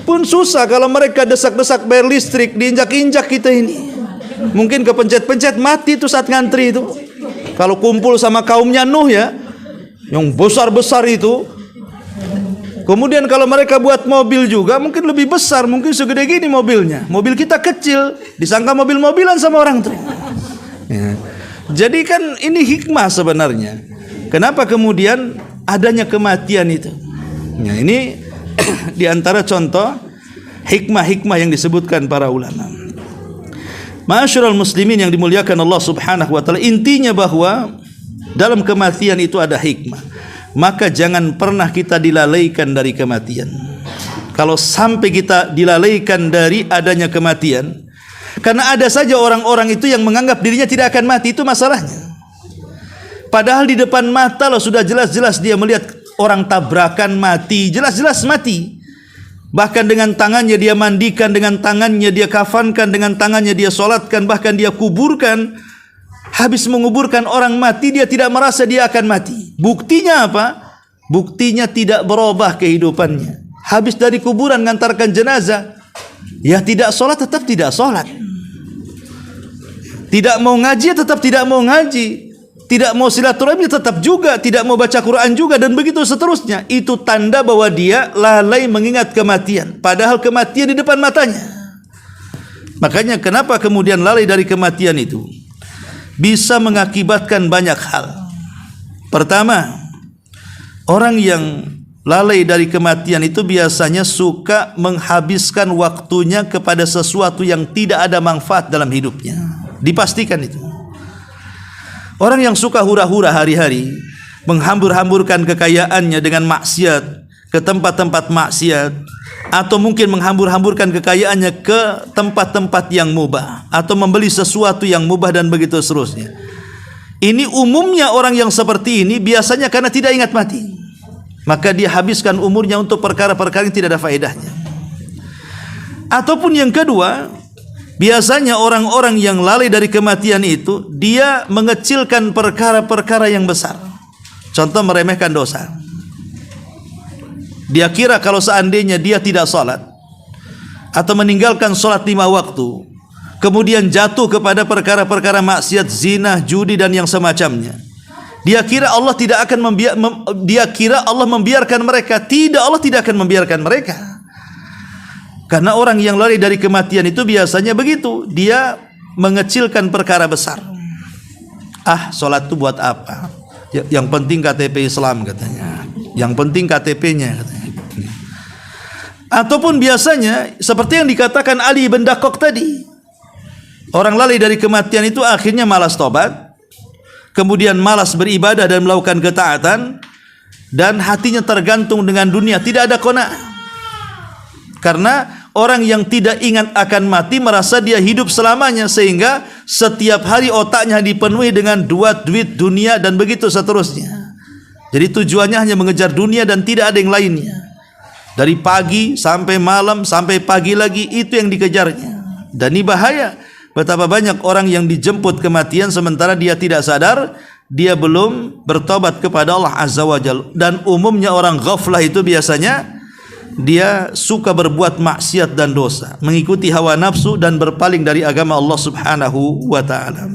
Pun susah kalau mereka desak-desak bayar listrik, diinjak-injak kita ini. Mungkin kepencet-pencet mati tuh saat ngantri itu. Kalau kumpul sama kaumnya Nuh ya, yang besar-besar itu. Kemudian kalau mereka buat mobil juga mungkin lebih besar, mungkin segede gini mobilnya. Mobil kita kecil, disangka mobil-mobilan sama orang tuh. Ya. Jadi kan ini hikmah sebenarnya. Kenapa kemudian adanya kematian itu? Ya, ini di antara contoh hikmah-hikmah yang disebutkan para ulama. Ma'asyiral muslimin yang dimuliakan Allah Subhanahu wa taala, intinya bahwa dalam kematian itu ada hikmah. Maka jangan pernah kita dilalaikan dari kematian. Kalau sampai kita dilalaikan dari adanya kematian, karena ada saja orang-orang itu yang menganggap dirinya tidak akan mati, itu masalahnya. Padahal di depan mata loh sudah jelas-jelas dia melihat orang tabrakan mati, jelas-jelas mati. Bahkan dengan tangannya dia mandikan, dengan tangannya dia kafankan, dengan tangannya dia solatkan, bahkan dia kuburkan. Habis menguburkan orang mati, dia tidak merasa dia akan mati. Buktinya apa? Buktinya tidak berubah kehidupannya. Habis dari kuburan ngantarkan jenazah, ya tidak solat, tetap tidak solat. Tidak mau ngaji, tetap tidak mau ngaji. Tidak mau silaturahmi, tetap juga. Tidak mau baca Quran juga, dan begitu seterusnya. Itu tanda bahwa dia lalai mengingat kematian. Padahal kematian di depan matanya. Makanya kenapa kemudian lalai dari kematian itu? Bisa mengakibatkan banyak hal. Pertama, orang yang lalai dari kematian itu biasanya suka menghabiskan waktunya kepada sesuatu yang tidak ada manfaat dalam hidupnya. Dipastikan itu. Orang yang suka hura-hura hari-hari, menghambur-hamburkan kekayaannya dengan maksiat ke tempat-tempat maksiat, atau mungkin menghambur-hamburkan kekayaannya ke tempat-tempat yang mubah, atau membeli sesuatu yang mubah dan begitu seterusnya. Ini umumnya orang yang seperti ini biasanya karena tidak ingat mati. Maka dia habiskan umurnya untuk perkara-perkara yang tidak ada faedahnya. Ataupun yang kedua, biasanya orang-orang yang lalai dari kematian itu, dia mengecilkan perkara-perkara yang besar. Contoh, meremehkan dosa. Dia kira kalau seandainya dia tidak salat atau meninggalkan salat 5 waktu, kemudian jatuh kepada perkara-perkara maksiat, zina, judi dan yang semacamnya, dia kira Allah tidak akan membiarkan mereka. Tidak, Allah tidak akan membiarkan mereka. Karena orang yang lari dari kematian itu biasanya begitu, dia mengecilkan perkara besar. Ah, salat itu buat apa? Yang penting KTP Islam katanya. Yang penting KTP-nya katanya. Ataupun biasanya seperti yang dikatakan Ali bin Dakok tadi, orang lalai dari kematian itu akhirnya malas tobat, kemudian malas beribadah dan melakukan ketaatan, dan hatinya tergantung dengan dunia, tidak ada qanaah. Karena orang yang tidak ingat akan mati merasa dia hidup selamanya, sehingga setiap hari otaknya dipenuhi dengan duit dunia dan begitu seterusnya. Jadi tujuannya hanya mengejar dunia dan tidak ada yang lainnya. Dari pagi sampai malam sampai pagi lagi, itu yang dikejarnya. Dan ini bahaya. Betapa banyak orang yang dijemput kematian sementara dia tidak sadar, dia belum bertobat kepada Allah Azza wa Jalla. Dan umumnya orang ghaflah itu biasanya dia suka berbuat maksiat dan dosa, mengikuti hawa nafsu dan berpaling dari agama Allah Subhanahu wa taala.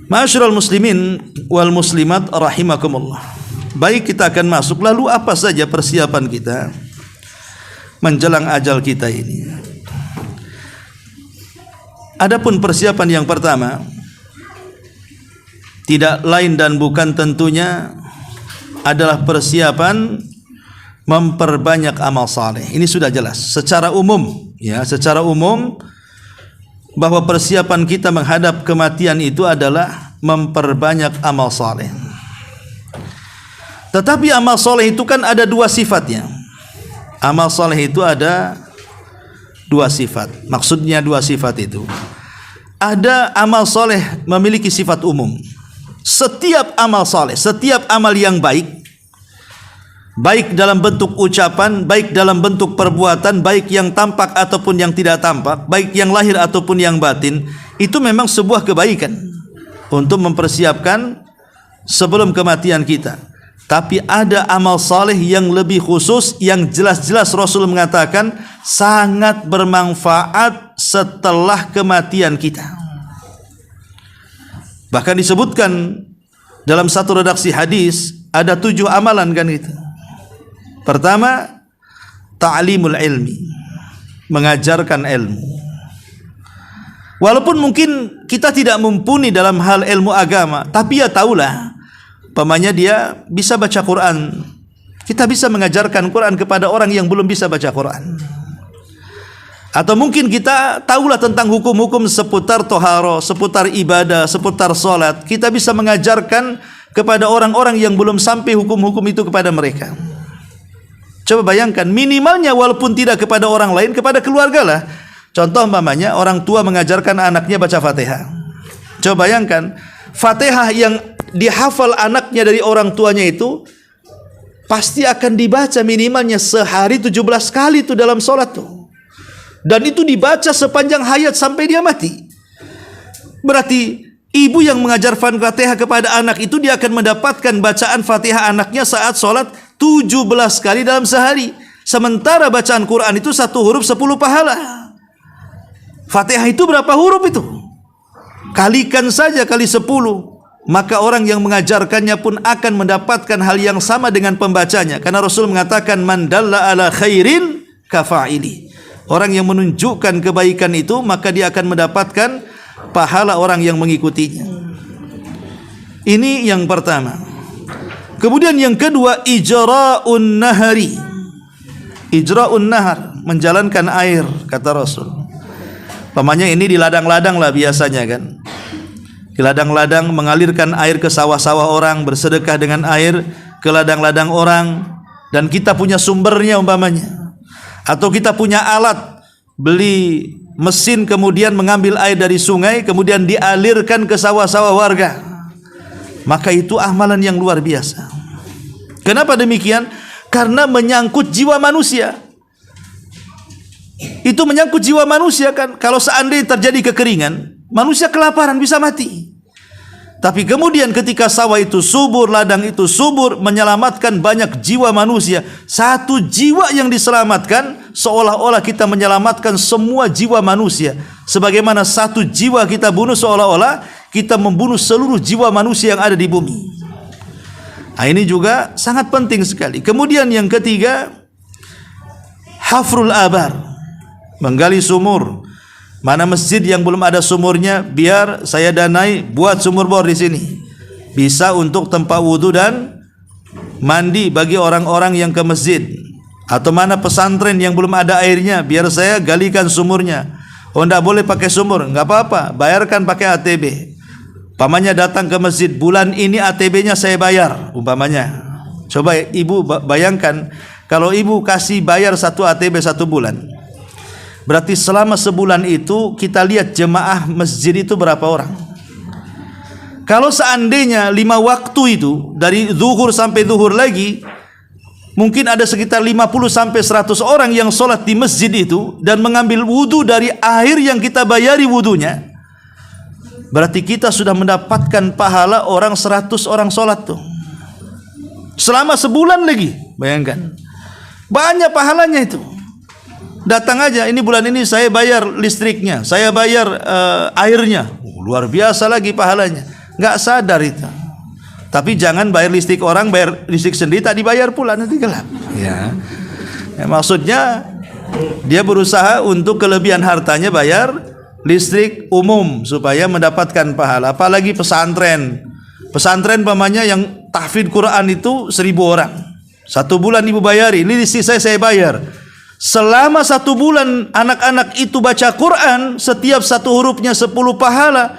Ma'asyiral muslimin wal muslimat rahimakumullah. Baik, kita akan masuk. Lalu apa saja persiapan kita menjelang ajal kita ini. Adapun persiapan yang pertama tidak lain dan bukan tentunya adalah persiapan memperbanyak amal saleh. Ini sudah jelas secara umum, ya, secara umum bahwa persiapan kita menghadap kematian itu adalah memperbanyak amal saleh. Tetapi amal saleh itu kan ada dua sifatnya. Amal saleh itu ada dua sifat. Maksudnya dua sifat itu. Ada amal soleh memiliki sifat umum. Setiap amal soleh, setiap amal yang baik, baik dalam bentuk ucapan, baik dalam bentuk perbuatan, baik yang tampak ataupun yang tidak tampak, baik yang lahir ataupun yang batin, itu memang sebuah kebaikan untuk mempersiapkan sebelum kematian kita. Tapi ada amal saleh yang lebih khusus, yang jelas-jelas Rasul mengatakan sangat bermanfaat setelah kematian kita. Bahkan disebutkan dalam satu redaksi hadis ada 7 amalan kan gitu. Pertama, ta'limul ilmi, mengajarkan ilmu. Walaupun mungkin kita tidak mumpuni dalam hal ilmu agama, tapi ya tahulah, umpamanya dia bisa baca Quran, kita bisa mengajarkan Quran kepada orang yang belum bisa baca Quran. Atau mungkin kita tahulah tentang hukum-hukum seputar toharo, seputar ibadah, seputar sholat, kita bisa mengajarkan kepada orang-orang yang belum sampai hukum-hukum itu kepada mereka. Coba bayangkan, minimalnya walaupun tidak kepada orang lain, kepada keluarga lah. Contoh umpamanya orang tua mengajarkan anaknya baca Fatihah. Coba bayangkan, Fatihah yang dihafal anaknya dari orang tuanya itu pasti akan dibaca minimalnya sehari 17 kali itu dalam sholat tuh. Dan itu dibaca sepanjang hayat sampai dia mati. Berarti ibu yang mengajar Fatihah kepada anak itu, dia akan mendapatkan bacaan Fatihah anaknya saat sholat 17 kali dalam sehari. Sementara bacaan Quran itu 1 huruf 10 pahala. Fatihah itu berapa huruf itu? Kalikan saja kali 10. Maka orang yang mengajarkannya pun akan mendapatkan hal yang sama dengan pembacanya. Karena Rasul mengatakan man dalla ala khairin kafa'ili. Orang yang menunjukkan kebaikan itu, maka dia akan mendapatkan pahala orang yang mengikutinya. Ini yang pertama. Kemudian yang kedua, ijra'un nahari. Ijra'un nahar, menjalankan air, kata Rasul. Umpamanya ini di ladang-ladang lah biasanya kan. Di ladang-ladang mengalirkan air ke sawah-sawah orang, bersedekah dengan air ke ladang-ladang orang, dan kita punya sumbernya umpamanya. Atau kita punya alat, beli mesin kemudian mengambil air dari sungai kemudian dialirkan ke sawah-sawah warga. Maka itu amalan yang luar biasa. Kenapa demikian? Karena menyangkut jiwa manusia. Itu menyangkut jiwa manusia kan. Kalau seandainya terjadi kekeringan, manusia kelaparan bisa mati. Tapi kemudian ketika sawah itu subur, ladang itu subur, menyelamatkan banyak jiwa manusia. Satu jiwa yang diselamatkan, seolah-olah kita menyelamatkan semua jiwa manusia. Sebagaimana satu jiwa kita bunuh, seolah-olah kita membunuh seluruh jiwa manusia yang ada di bumi. Nah, ini juga sangat penting sekali. Kemudian yang ketiga, hafrul abar, menggali sumur. Mana masjid yang belum ada sumurnya, biar saya danai buat sumur bor di sini. Bisa untuk tempat wudu dan mandi bagi orang-orang yang ke masjid. Atau mana pesantren yang belum ada airnya, biar saya galikan sumurnya. Oh, enggak boleh pakai sumur, enggak apa-apa, bayarkan pakai ATB. Umpamanya datang ke masjid, bulan ini ATB-nya saya bayar, umpamanya. Coba ibu bayangkan, kalau ibu kasih bayar 1 ATB 1 bulan. Berarti selama sebulan itu kita lihat jemaah masjid itu berapa orang. Kalau seandainya 5 waktu itu dari zuhur sampai zuhur lagi, mungkin ada sekitar 50 sampai 100 orang yang sholat di masjid itu dan mengambil wudu dari air yang kita bayari wudunya. Berarti kita sudah mendapatkan pahala orang 100 orang sholat tuh. Selama sebulan lagi, bayangkan. Banyak pahalanya itu. Datang aja, ini bulan ini saya bayar listriknya, saya bayar airnya. Luar biasa lagi pahalanya. Nggak sadar itu. Tapi jangan bayar listrik orang, bayar listrik sendiri tak dibayar pula, nanti gelap. Ya. Maksudnya Dia berusaha untuk kelebihan hartanya bayar listrik umum supaya mendapatkan pahala. Apalagi pesantren. Pesantren pamannya yang tahfidz Quran itu 1.000 orang. 1 bulan ibu bayari, listrik saya bayar. Selama 1 bulan anak-anak itu baca Quran, setiap 1 hurufnya 10 pahala.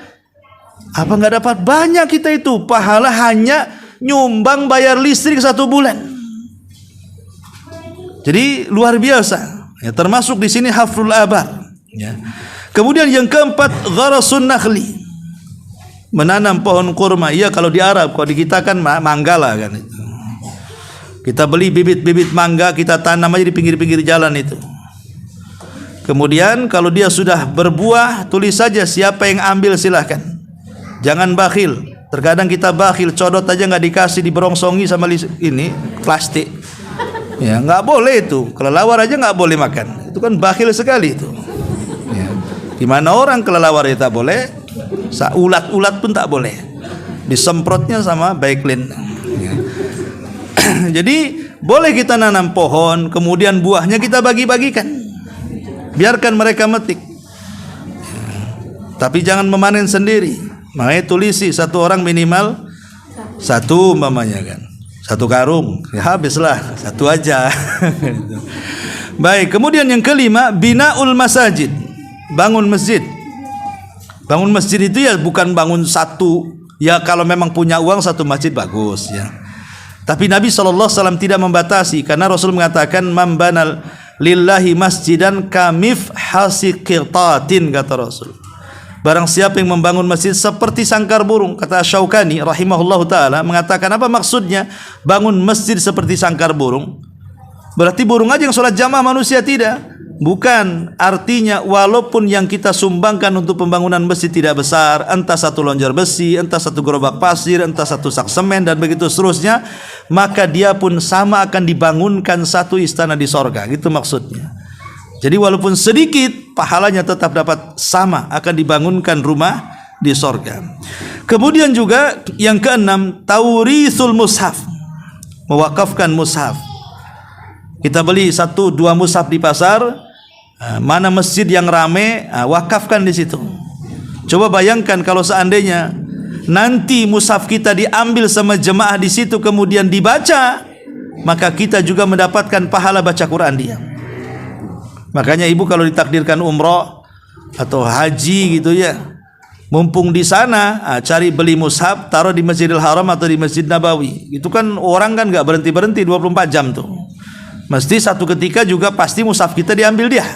Apa nggak dapat banyak kita itu pahala hanya nyumbang bayar listrik 1 bulan. Jadi luar biasa. Ya, termasuk di sini hafrul abar. Ya. Kemudian yang keempat, gharasun nakhli. Menanam pohon kurma. Iya kalau di Arab, kalau di kita kan manggala kan itu. Kita beli bibit-bibit mangga, kita tanam aja di pinggir-pinggir jalan itu. Kemudian kalau dia sudah berbuah, tulis saja siapa yang ambil silahkan. Jangan bakhil. Terkadang kita bakhil, codot aja nggak dikasih, diberongsongi sama ini plastik. Ya nggak boleh itu. Kelelawar aja nggak boleh makan. Itu kan bakhil sekali itu. Ya. Gimana orang kelelawar ya tak boleh? Ulat-ulat pun tak boleh. Disemprotnya sama Baiklin. Ya. Jadi boleh kita nanam pohon, kemudian buahnya kita bagi-bagikan. Biarkan mereka metik. Ya. Tapi jangan memanen sendiri. Makanya tulisi 1 orang minimal 1 umpamanya kan. 1 karung. Ya habislah 1 aja. Baik, kemudian yang kelima, binaul masajid. Bangun masjid. Bangun masjid itu ya bukan bangun 1. Ya kalau memang punya uang 1 masjid bagus ya. Tapi Nabi SAW tidak membatasi, karena Rasul mengatakan man banal lillahi masjidan kamif hasiqitatin, kata Rasul. Barang siapa yang membangun masjid seperti sangkar burung, kata Syaukani rahimahullahu taala mengatakan apa maksudnya bangun masjid seperti sangkar burung? Berarti burung aja yang sholat jamaah, manusia tidak? Bukan, artinya walaupun yang kita sumbangkan untuk pembangunan masjid tidak besar, entah 1 lonjar besi, entah 1 gerobak pasir, entah 1 sak semen dan begitu seterusnya, maka dia pun sama akan dibangunkan 1 istana di sorga. Gitu maksudnya. Jadi walaupun sedikit, pahalanya tetap dapat sama, akan dibangunkan rumah di sorga. Kemudian juga yang keenam, taurithul mushaf, mewakafkan mushaf. Kita beli 1-2 mushaf di pasar. Mana masjid yang rame, wakafkan di situ. Coba bayangkan kalau seandainya nanti mushaf kita diambil sama jemaah di situ kemudian dibaca, maka kita juga mendapatkan pahala baca Quran dia. Makanya ibu kalau ditakdirkan umroh atau haji gitu ya, mumpung di sana, cari beli mushaf, taruh di Masjidil Haram atau di Masjid Nabawi. Itu kan orang kan nggak berhenti 24 jam tuh. Mesti satu ketika juga pasti mushaf kita diambil dia.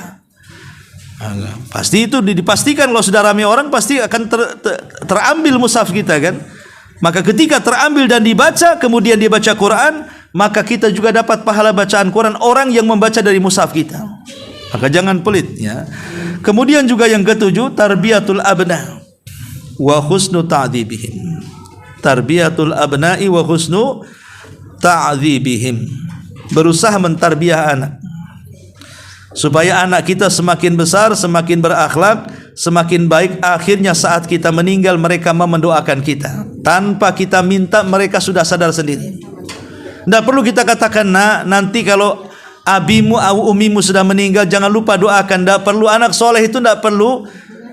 Pasti itu dipastikan kalau sudah ramai orang pasti akan terambil mushaf kita kan. Maka ketika terambil dan dibaca, kemudian dia baca Quran, maka kita juga dapat pahala bacaan Quran orang yang membaca dari mushaf kita. Maka jangan pelit ya. Kemudian juga yang ketujuh, tarbiyatul abna wa husnu ta'dzibihim. Tarbiyatul abna'i wa husnu ta'dzibihim. Berusaha mentarbiah anak supaya anak kita semakin besar, semakin berakhlak, semakin baik. Akhirnya saat kita meninggal mereka mau mendoakan kita tanpa kita minta, mereka sudah sadar sendiri. Tidak perlu kita katakan, nah nanti kalau abimu atau umimu sudah meninggal jangan lupa doakan. Tidak perlu, anak soleh itu tidak perlu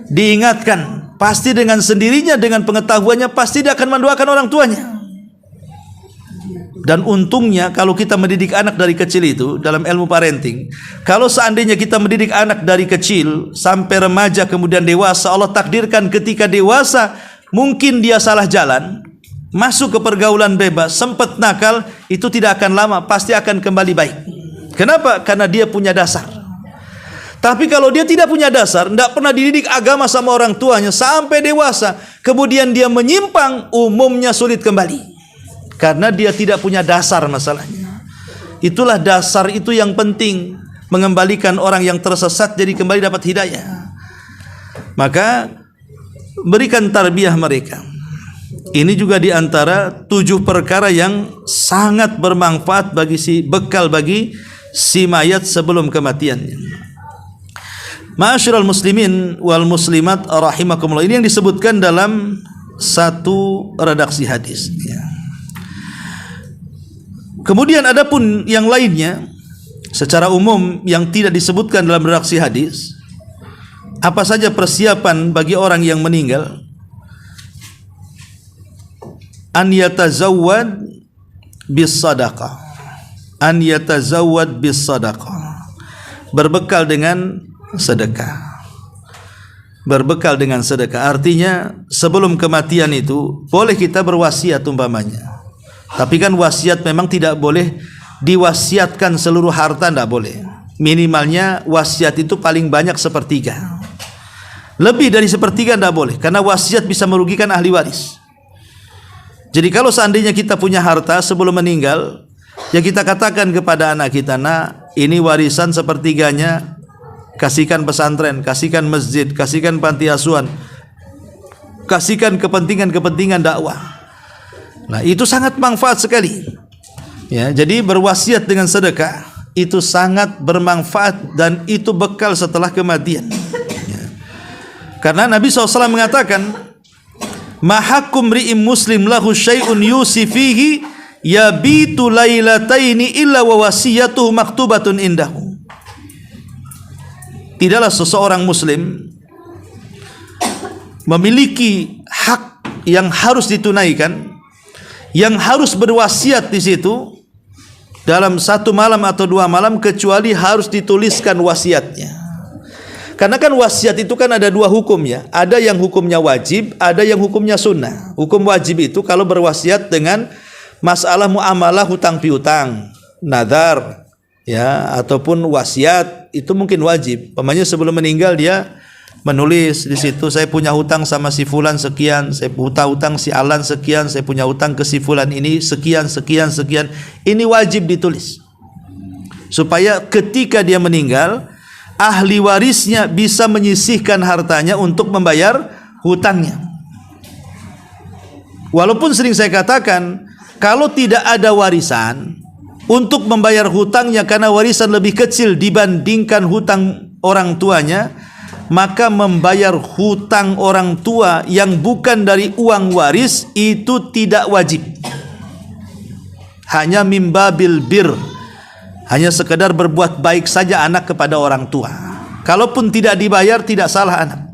diingatkan. Pasti dengan sendirinya, dengan pengetahuannya pasti dia akan mendoakan orang tuanya. Dan untungnya kalau kita mendidik anak dari kecil itu dalam ilmu parenting, kalau seandainya kita mendidik anak dari kecil sampai remaja kemudian dewasa, Allah takdirkan ketika dewasa mungkin dia salah jalan, masuk ke pergaulan bebas, sempat nakal, itu tidak akan lama, pasti akan kembali baik. Kenapa? Karena dia punya dasar. Tapi kalau dia tidak punya dasar, tidak pernah dididik agama sama orang tuanya sampai dewasa, kemudian dia menyimpang, umumnya sulit kembali. Karena dia tidak punya dasar masalahnya. Itulah dasar itu yang penting, mengembalikan orang yang tersesat jadi kembali dapat hidayah. Maka berikan tarbiyah mereka. Ini juga diantara 7 perkara yang sangat bermanfaat bagi bekal bagi si mayat sebelum kematiannya. Ma'asyiral muslimin wal muslimat rahimakumullah. Ini yang disebutkan dalam satu redaksi hadis ya. Kemudian adapun yang lainnya secara umum yang tidak disebutkan dalam redaksi hadis, apa saja persiapan bagi orang yang meninggal? An yatazawwad bis sadaqah. An yatazawwad bis sadaqah. Berbekal dengan sedekah. Berbekal dengan sedekah, artinya sebelum kematian itu boleh kita berwasiat umpamanya. Tapi kan wasiat memang tidak boleh diwasiatkan seluruh harta, tidak boleh. Minimalnya wasiat itu paling banyak sepertiga. Lebih dari sepertiga tidak boleh, karena wasiat bisa merugikan ahli waris. Jadi kalau seandainya kita punya harta sebelum meninggal, ya kita katakan kepada anak kita, nak, ini warisan sepertiganya kasihkan pesantren, kasihkan masjid, kasihkan panti asuhan, kasihkan kepentingan-kepentingan dakwah. Nah, itu sangat manfaat sekali. Ya, jadi berwasiat dengan sedekah itu sangat bermanfaat dan itu bekal setelah kematian. Ya. Karena Nabi SAW mengatakan, mahakum ri'im muslim lahu syai'un yusi fihi yabitu lailataini illa wa wasiyatuhu maktubatun indahu. Tidaklah seseorang muslim memiliki hak yang harus ditunaikan, yang harus berwasiat di situ dalam satu malam atau dua malam, kecuali harus dituliskan wasiatnya. Karena kan wasiat itu kan ada dua hukum ya, ada yang hukumnya wajib, ada yang hukumnya sunnah. Hukum wajib itu kalau berwasiat dengan masalah muamalah hutang piutang, nadar, ya, ataupun wasiat, itu mungkin wajib. Pamannya sebelum meninggal dia menulis di situ, saya punya hutang sama si fulan sekian, saya hutang si Alan sekian, saya punya hutang ke si fulan ini sekian. Ini wajib ditulis supaya ketika dia meninggal ahli warisnya bisa menyisihkan hartanya untuk membayar hutangnya. Walaupun sering saya katakan, kalau tidak ada warisan untuk membayar hutangnya karena warisan lebih kecil dibandingkan hutang orang tuanya, maka membayar hutang orang tua yang bukan dari uang waris itu tidak wajib. Hanya mimbabil bir, hanya sekedar berbuat baik saja anak kepada orang tua. Kalaupun tidak dibayar tidak salah anak.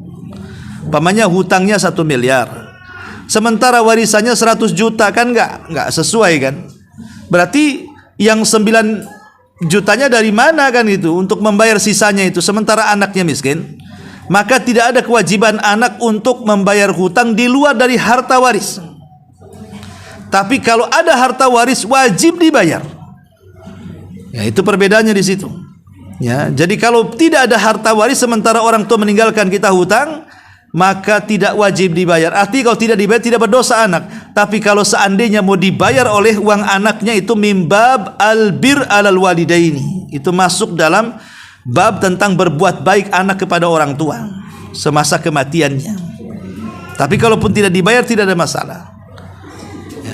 Pamannya hutangnya 1 miliar, sementara warisannya 100 juta, kan enggak sesuai kan? Berarti yang 9 jutanya dari mana kan itu untuk membayar sisanya itu, sementara anaknya miskin. Maka tidak ada kewajiban anak untuk membayar hutang di luar dari harta waris. Tapi kalau ada harta waris wajib dibayar. Ya, itu perbedaannya di situ. Ya, jadi kalau tidak ada harta waris sementara orang tua meninggalkan kita hutang, maka tidak wajib dibayar. Artinya kalau tidak dibayar tidak berdosa anak. Tapi kalau seandainya mau dibayar oleh uang anaknya, itu mimbab albir alal walidaini. Itu masuk dalam bab tentang berbuat baik anak kepada orang tua semasa kematiannya. Tapi kalaupun tidak dibayar tidak ada masalah.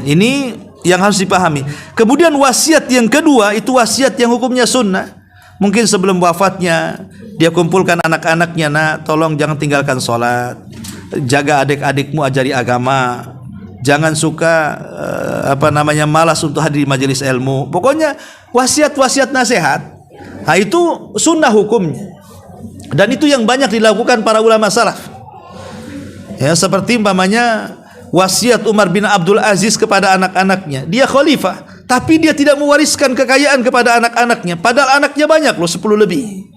Ini yang harus dipahami. Kemudian wasiat yang kedua itu wasiat yang hukumnya sunnah. Mungkin sebelum wafatnya dia kumpulkan anak-anaknya, nak, tolong jangan tinggalkan sholat, jaga adik-adikmu, ajari agama, jangan suka malas untuk hadir di majelis ilmu. Pokoknya wasiat-wasiat nasihat. Nah, itu sunnah hukumnya. Dan itu yang banyak dilakukan para ulama salaf. Ya, seperti umpamanya wasiat Umar bin Abdul Aziz kepada anak-anaknya. Dia khalifah, tapi dia tidak mewariskan kekayaan kepada anak-anaknya. Padahal anaknya banyak loh, 10 lebih.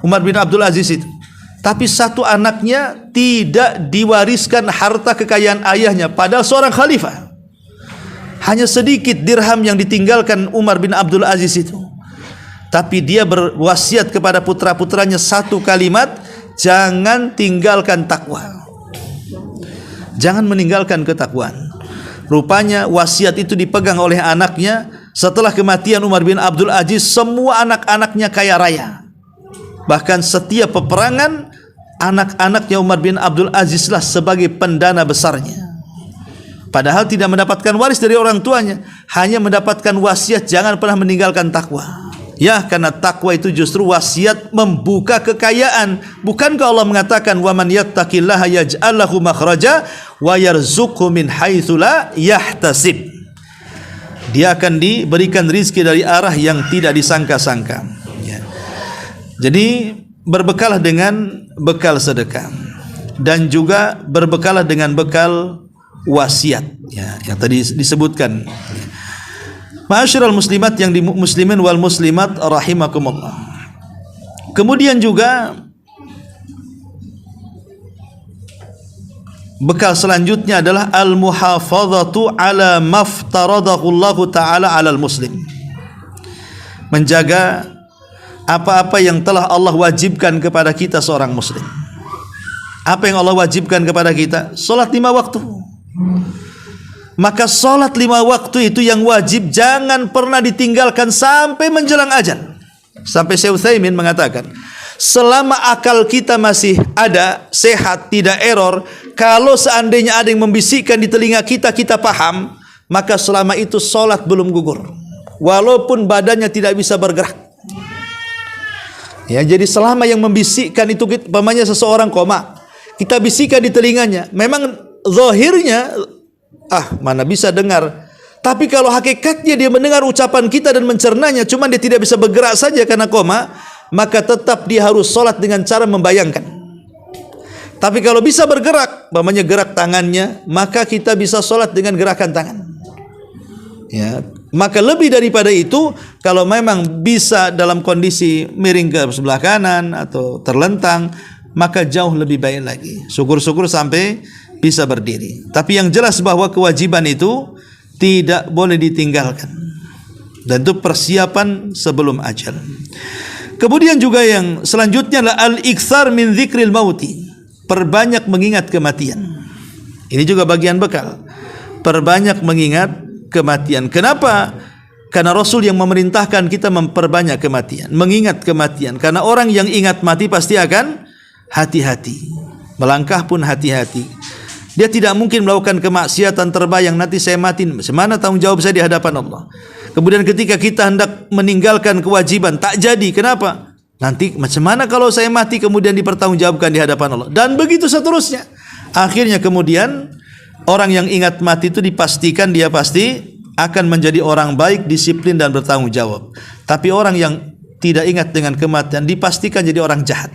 Umar bin Abdul Aziz itu. Tapi satu anaknya tidak diwariskan harta kekayaan ayahnya, padahal seorang khalifah. Hanya sedikit dirham yang ditinggalkan Umar bin Abdul Aziz itu. Tapi dia berwasiat kepada putra-putranya satu kalimat, jangan tinggalkan takwa. Jangan meninggalkan ketakwaan. Rupanya wasiat itu dipegang oleh anaknya. Setelah kematian Umar bin Abdul Aziz, semua anak-anaknya kaya raya. Bahkan setiap peperangan, anak-anaknya Umar bin Abdul Aziz lah sebagai pendana besarnya. Padahal tidak mendapatkan waris dari orang tuanya, hanya mendapatkan wasiat jangan pernah meninggalkan takwa. Ya, karena takwa itu justru wasiat membuka kekayaan. Bukankah Allah mengatakan wa man yattaqillaha yaj'al lahu makhraja wa yarzuqhu min haitsu la yahtasib. Dia akan diberikan rizki dari arah yang tidak disangka-sangka. Jadi berbekalah dengan bekal sedekah dan juga berbekalah dengan bekal wasiat ya, yang tadi disebutkan. Ma'asyiral muslimat yang muslimin wal muslimat rahimakumullah. Kemudian juga bekal selanjutnya adalah al-muhafazatu ala maftaradahu Allah Ta'ala alal muslim. Menjaga apa-apa yang telah Allah wajibkan kepada kita seorang muslim. Apa yang Allah wajibkan kepada kita? Salat 5 waktu. Maka salat 5 waktu itu yang wajib jangan pernah ditinggalkan sampai menjelang ajal. Sampai Syekh Utsaimin mengatakan, selama akal kita masih ada, sehat, tidak error, kalau seandainya ada yang membisikkan di telinga kita, kita paham, maka selama itu salat belum gugur. Walaupun badannya tidak bisa bergerak. Ya, jadi selama yang membisikkan itu, umpamanya seseorang koma, kita bisikkan di telinganya, memang zahirnya mana bisa dengar, tapi kalau hakikatnya dia mendengar ucapan kita dan mencernanya, cuma dia tidak bisa bergerak saja karena koma, maka tetap dia harus sholat dengan cara membayangkan. Tapi kalau bisa bergerak, umpamanya gerak tangannya, maka kita bisa sholat dengan gerakan tangan. Ya, maka lebih daripada itu, kalau memang bisa dalam kondisi miring ke sebelah kanan atau terlentang, maka jauh lebih baik lagi. Syukur-syukur sampai bisa berdiri. Tapi yang jelas bahwa kewajiban itu tidak boleh ditinggalkan. Dan itu persiapan sebelum ajal. Kemudian juga yang selanjutnya adalah al-iktsar min dzikril mauti. Perbanyak mengingat kematian. Ini juga bagian bekal. Perbanyak mengingat kematian. Kenapa? Karena Rasul yang memerintahkan kita memperbanyak kematian, mengingat kematian. Karena orang yang ingat mati pasti akan hati-hati. Melangkah pun hati-hati. Dia tidak mungkin melakukan kemaksiatan terbayang nanti saya mati. Semana tanggung jawab saya di hadapan Allah. Kemudian ketika kita hendak meninggalkan kewajiban tak jadi. Kenapa? Nanti macam mana kalau saya mati kemudian dipertanggungjawabkan di hadapan Allah. Dan begitu seterusnya. Akhirnya kemudian orang yang ingat mati itu dipastikan dia pasti akan menjadi orang baik, disiplin dan bertanggung jawab. Tapi orang yang tidak ingat dengan kematian dipastikan jadi orang jahat.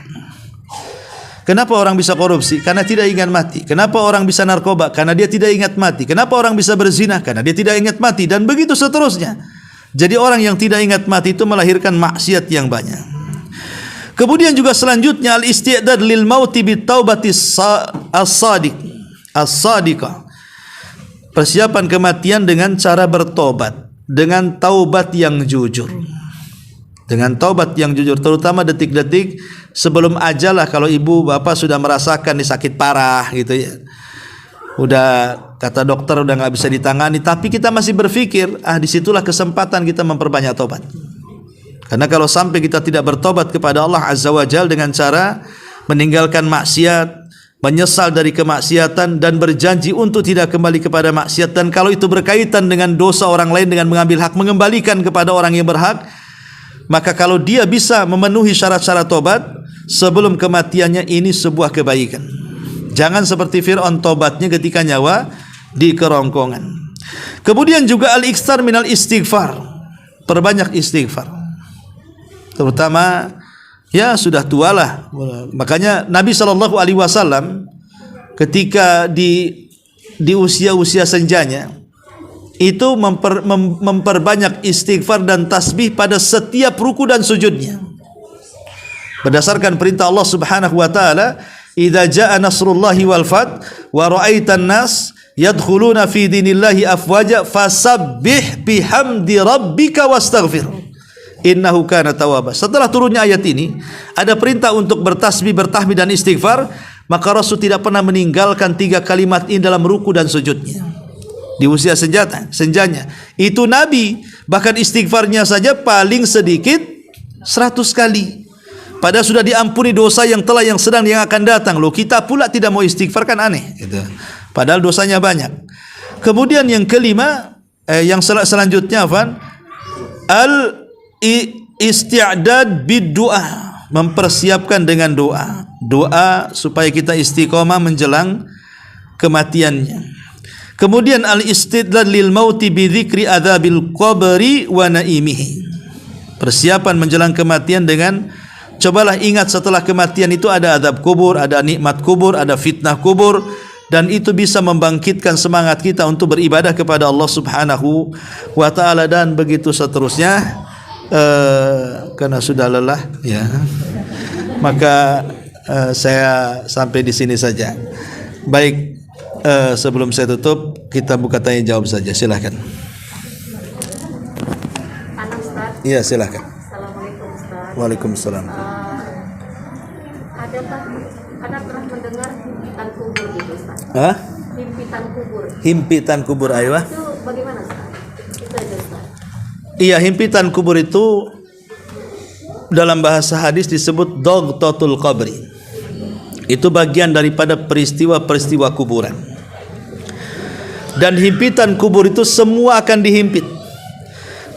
Kenapa orang bisa korupsi? Karena tidak ingat mati. Kenapa orang bisa narkoba? Karena dia tidak ingat mati. Kenapa orang bisa berzina? Karena dia tidak ingat mati. Dan begitu seterusnya. Jadi orang yang tidak ingat mati itu melahirkan maksiat yang banyak. Kemudian juga selanjutnya al-isti'dad lil mauti bit taubati as-sadiqah. Persiapan kematian dengan cara bertobat, dengan taubat yang jujur. Dengan taubat yang jujur, terutama detik-detik sebelum ajal lah, kalau ibu bapak sudah merasakan sakit parah gitu ya. Udah kata dokter udah nggak bisa ditangani, tapi kita masih berpikir, disitulah kesempatan kita memperbanyak taubat. Karena kalau sampai kita tidak bertobat kepada Allah Azza wa Jalla dengan cara meninggalkan maksiat, menyesal dari kemaksiatan dan berjanji untuk tidak kembali kepada maksiat, dan kalau itu berkaitan dengan dosa orang lain dengan mengambil hak mengembalikan kepada orang yang berhak, maka kalau dia bisa memenuhi syarat-syarat tobat sebelum kematiannya, ini sebuah kebaikan. Jangan seperti Fir'aun tobatnya ketika nyawa di kerongkongan. Kemudian juga al-iktsar minal istighfar. Perbanyak istighfar. Terutama ya sudah tua lah. Makanya Nabi SAW ketika di usia-usia senjanya itu memperbanyak istighfar dan tasbih pada setiap ruku dan sujudnya. Berdasarkan perintah Allah Subhanahu wa taala, "Idza jaa nasrullahi wal fath wa ra'aitan nas yadkhuluna fi dinillahi afwaja fasabbih bihamdi rabbika wastaghfir. Innahu kana tawwaba." Setelah turunnya ayat ini, ada perintah untuk bertasbih, bertahmid dan istighfar, maka Rasul tidak pernah meninggalkan 3 kalimat ini dalam ruku dan sujudnya. Di usia senjanya itu Nabi bahkan istighfarnya saja paling sedikit 100 kali. Padahal sudah diampuni dosa yang telah, yang sedang, yang akan datang. Loh, kita pula tidak mau istighfar, kan aneh gitu. Padahal dosanya banyak. Kemudian yang kelima, yang selanjutnya al-isti'dad bid-du'a, mempersiapkan dengan doa. Doa supaya kita istiqomah menjelang kematiannya. Kemudian al-istidlal lil mauti bi dzikri adzabil qabri wa naimihi. Persiapan menjelang kematian dengan cobalah ingat setelah kematian itu ada azab kubur, ada nikmat kubur, ada fitnah kubur, dan itu bisa membangkitkan semangat kita untuk beribadah kepada Allah Subhanahu wa taala dan begitu seterusnya. Karena sudah lelah ya. Maka saya sampai di sini saja. Baik, sebelum saya tutup kita buka tanya jawab saja. Silakan. Iya, silakan. Assalamualaikum Ustaz. Waalaikumsalam. Ada pernah mendengar himpitan kubur gitu Ustaz? Hah? Himpitan kubur. Himpitan kubur, ayo. Itu bagaimana Ustaz? Itu aja Ustaz. Iya, himpitan kubur itu dalam bahasa hadis disebut dogtatul qabri. Itu bagian daripada peristiwa-peristiwa kuburan. Dan himpitan kubur itu semua akan dihimpit.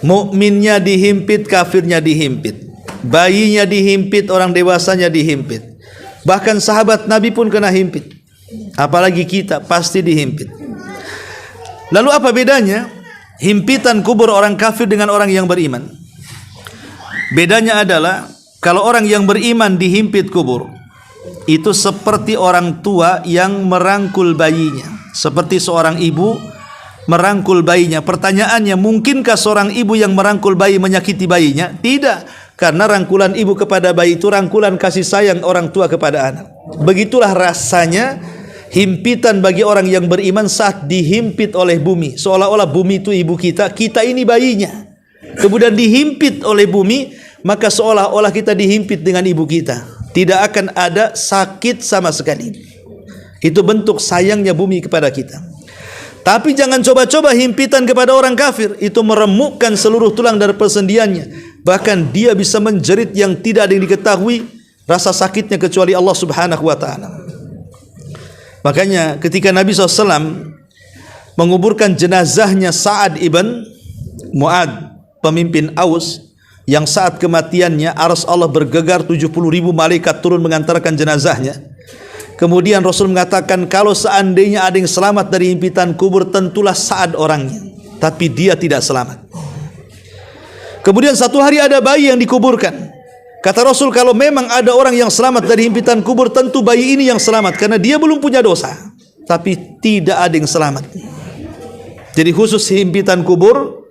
Mukminnya dihimpit, kafirnya dihimpit, bayinya dihimpit, orang dewasanya dihimpit. Bahkan sahabat Nabi pun kena himpit. Apalagi kita pasti dihimpit. Lalu apa bedanya himpitan kubur orang kafir dengan orang yang beriman? Bedanya adalah kalau orang yang beriman dihimpit kubur, itu seperti orang tua yang merangkul bayinya, seperti seorang ibu merangkul bayinya. Pertanyaannya, mungkinkah seorang ibu yang merangkul bayi menyakiti bayinya? Tidak, karena rangkulan ibu kepada bayi itu rangkulan kasih sayang orang tua kepada anak. Begitulah rasanya himpitan bagi orang yang beriman saat dihimpit oleh bumi. Seolah-olah bumi itu ibu kita, kita ini bayinya. Kemudian dihimpit oleh bumi, maka seolah-olah kita dihimpit dengan ibu kita. Tidak akan ada sakit sama sekali. Itu bentuk sayangnya bumi kepada kita. Tapi jangan coba-coba himpitan kepada orang kafir. Itu meremukkan seluruh tulang dan persendiannya. Bahkan dia bisa menjerit yang tidak ada yang diketahui rasa sakitnya kecuali Allah Subhanahu wa ta'ala. Makanya ketika Nabi SAW menguburkan jenazahnya Sa'ad ibn Mu'ad, pemimpin Aus, yang saat kematiannya arsy Allah bergegar, 70.000 malaikat turun mengantarkan jenazahnya. Kemudian Rasul mengatakan, kalau seandainya ada yang selamat dari himpitan kubur, tentulah Sa'ad orangnya. Tapi dia tidak selamat. Kemudian satu hari ada bayi yang dikuburkan. Kata Rasul, kalau memang ada orang yang selamat dari himpitan kubur, tentu bayi ini yang selamat, karena dia belum punya dosa. Tapi tidak ada yang selamat. Jadi khusus himpitan kubur,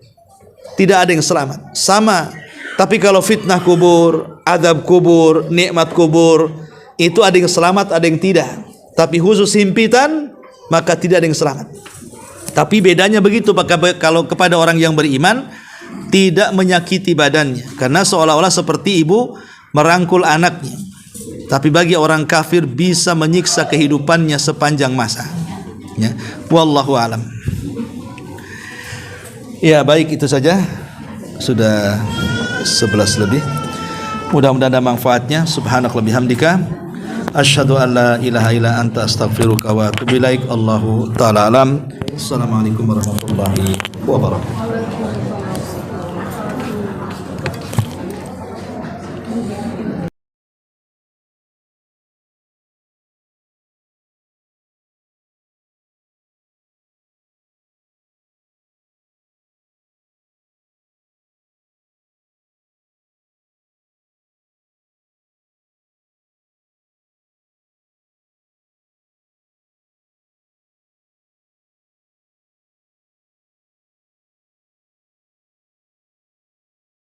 tidak ada yang selamat. Sama. Tapi kalau fitnah kubur, azab kubur, nikmat kubur, itu ada yang selamat, ada yang tidak. Tapi khusus himpitan, maka tidak ada yang selamat. Tapi bedanya begitu, kalau kepada orang yang beriman, tidak menyakiti badannya, karena seolah-olah seperti ibu merangkul anaknya. Tapi bagi orang kafir bisa menyiksa kehidupannya sepanjang masa. Ya, wallahu alam. Ya, baik, itu saja. Sudah 11 lebih. Mudah-mudahan ada manfaatnya. Subhanakallahumma bihamdika, asyhadu an la ilaha illa anta astaghfiruka wa atubu ilaik. Allahu ta'ala alam. Assalamualaikum warahmatullahi wabarakatuh.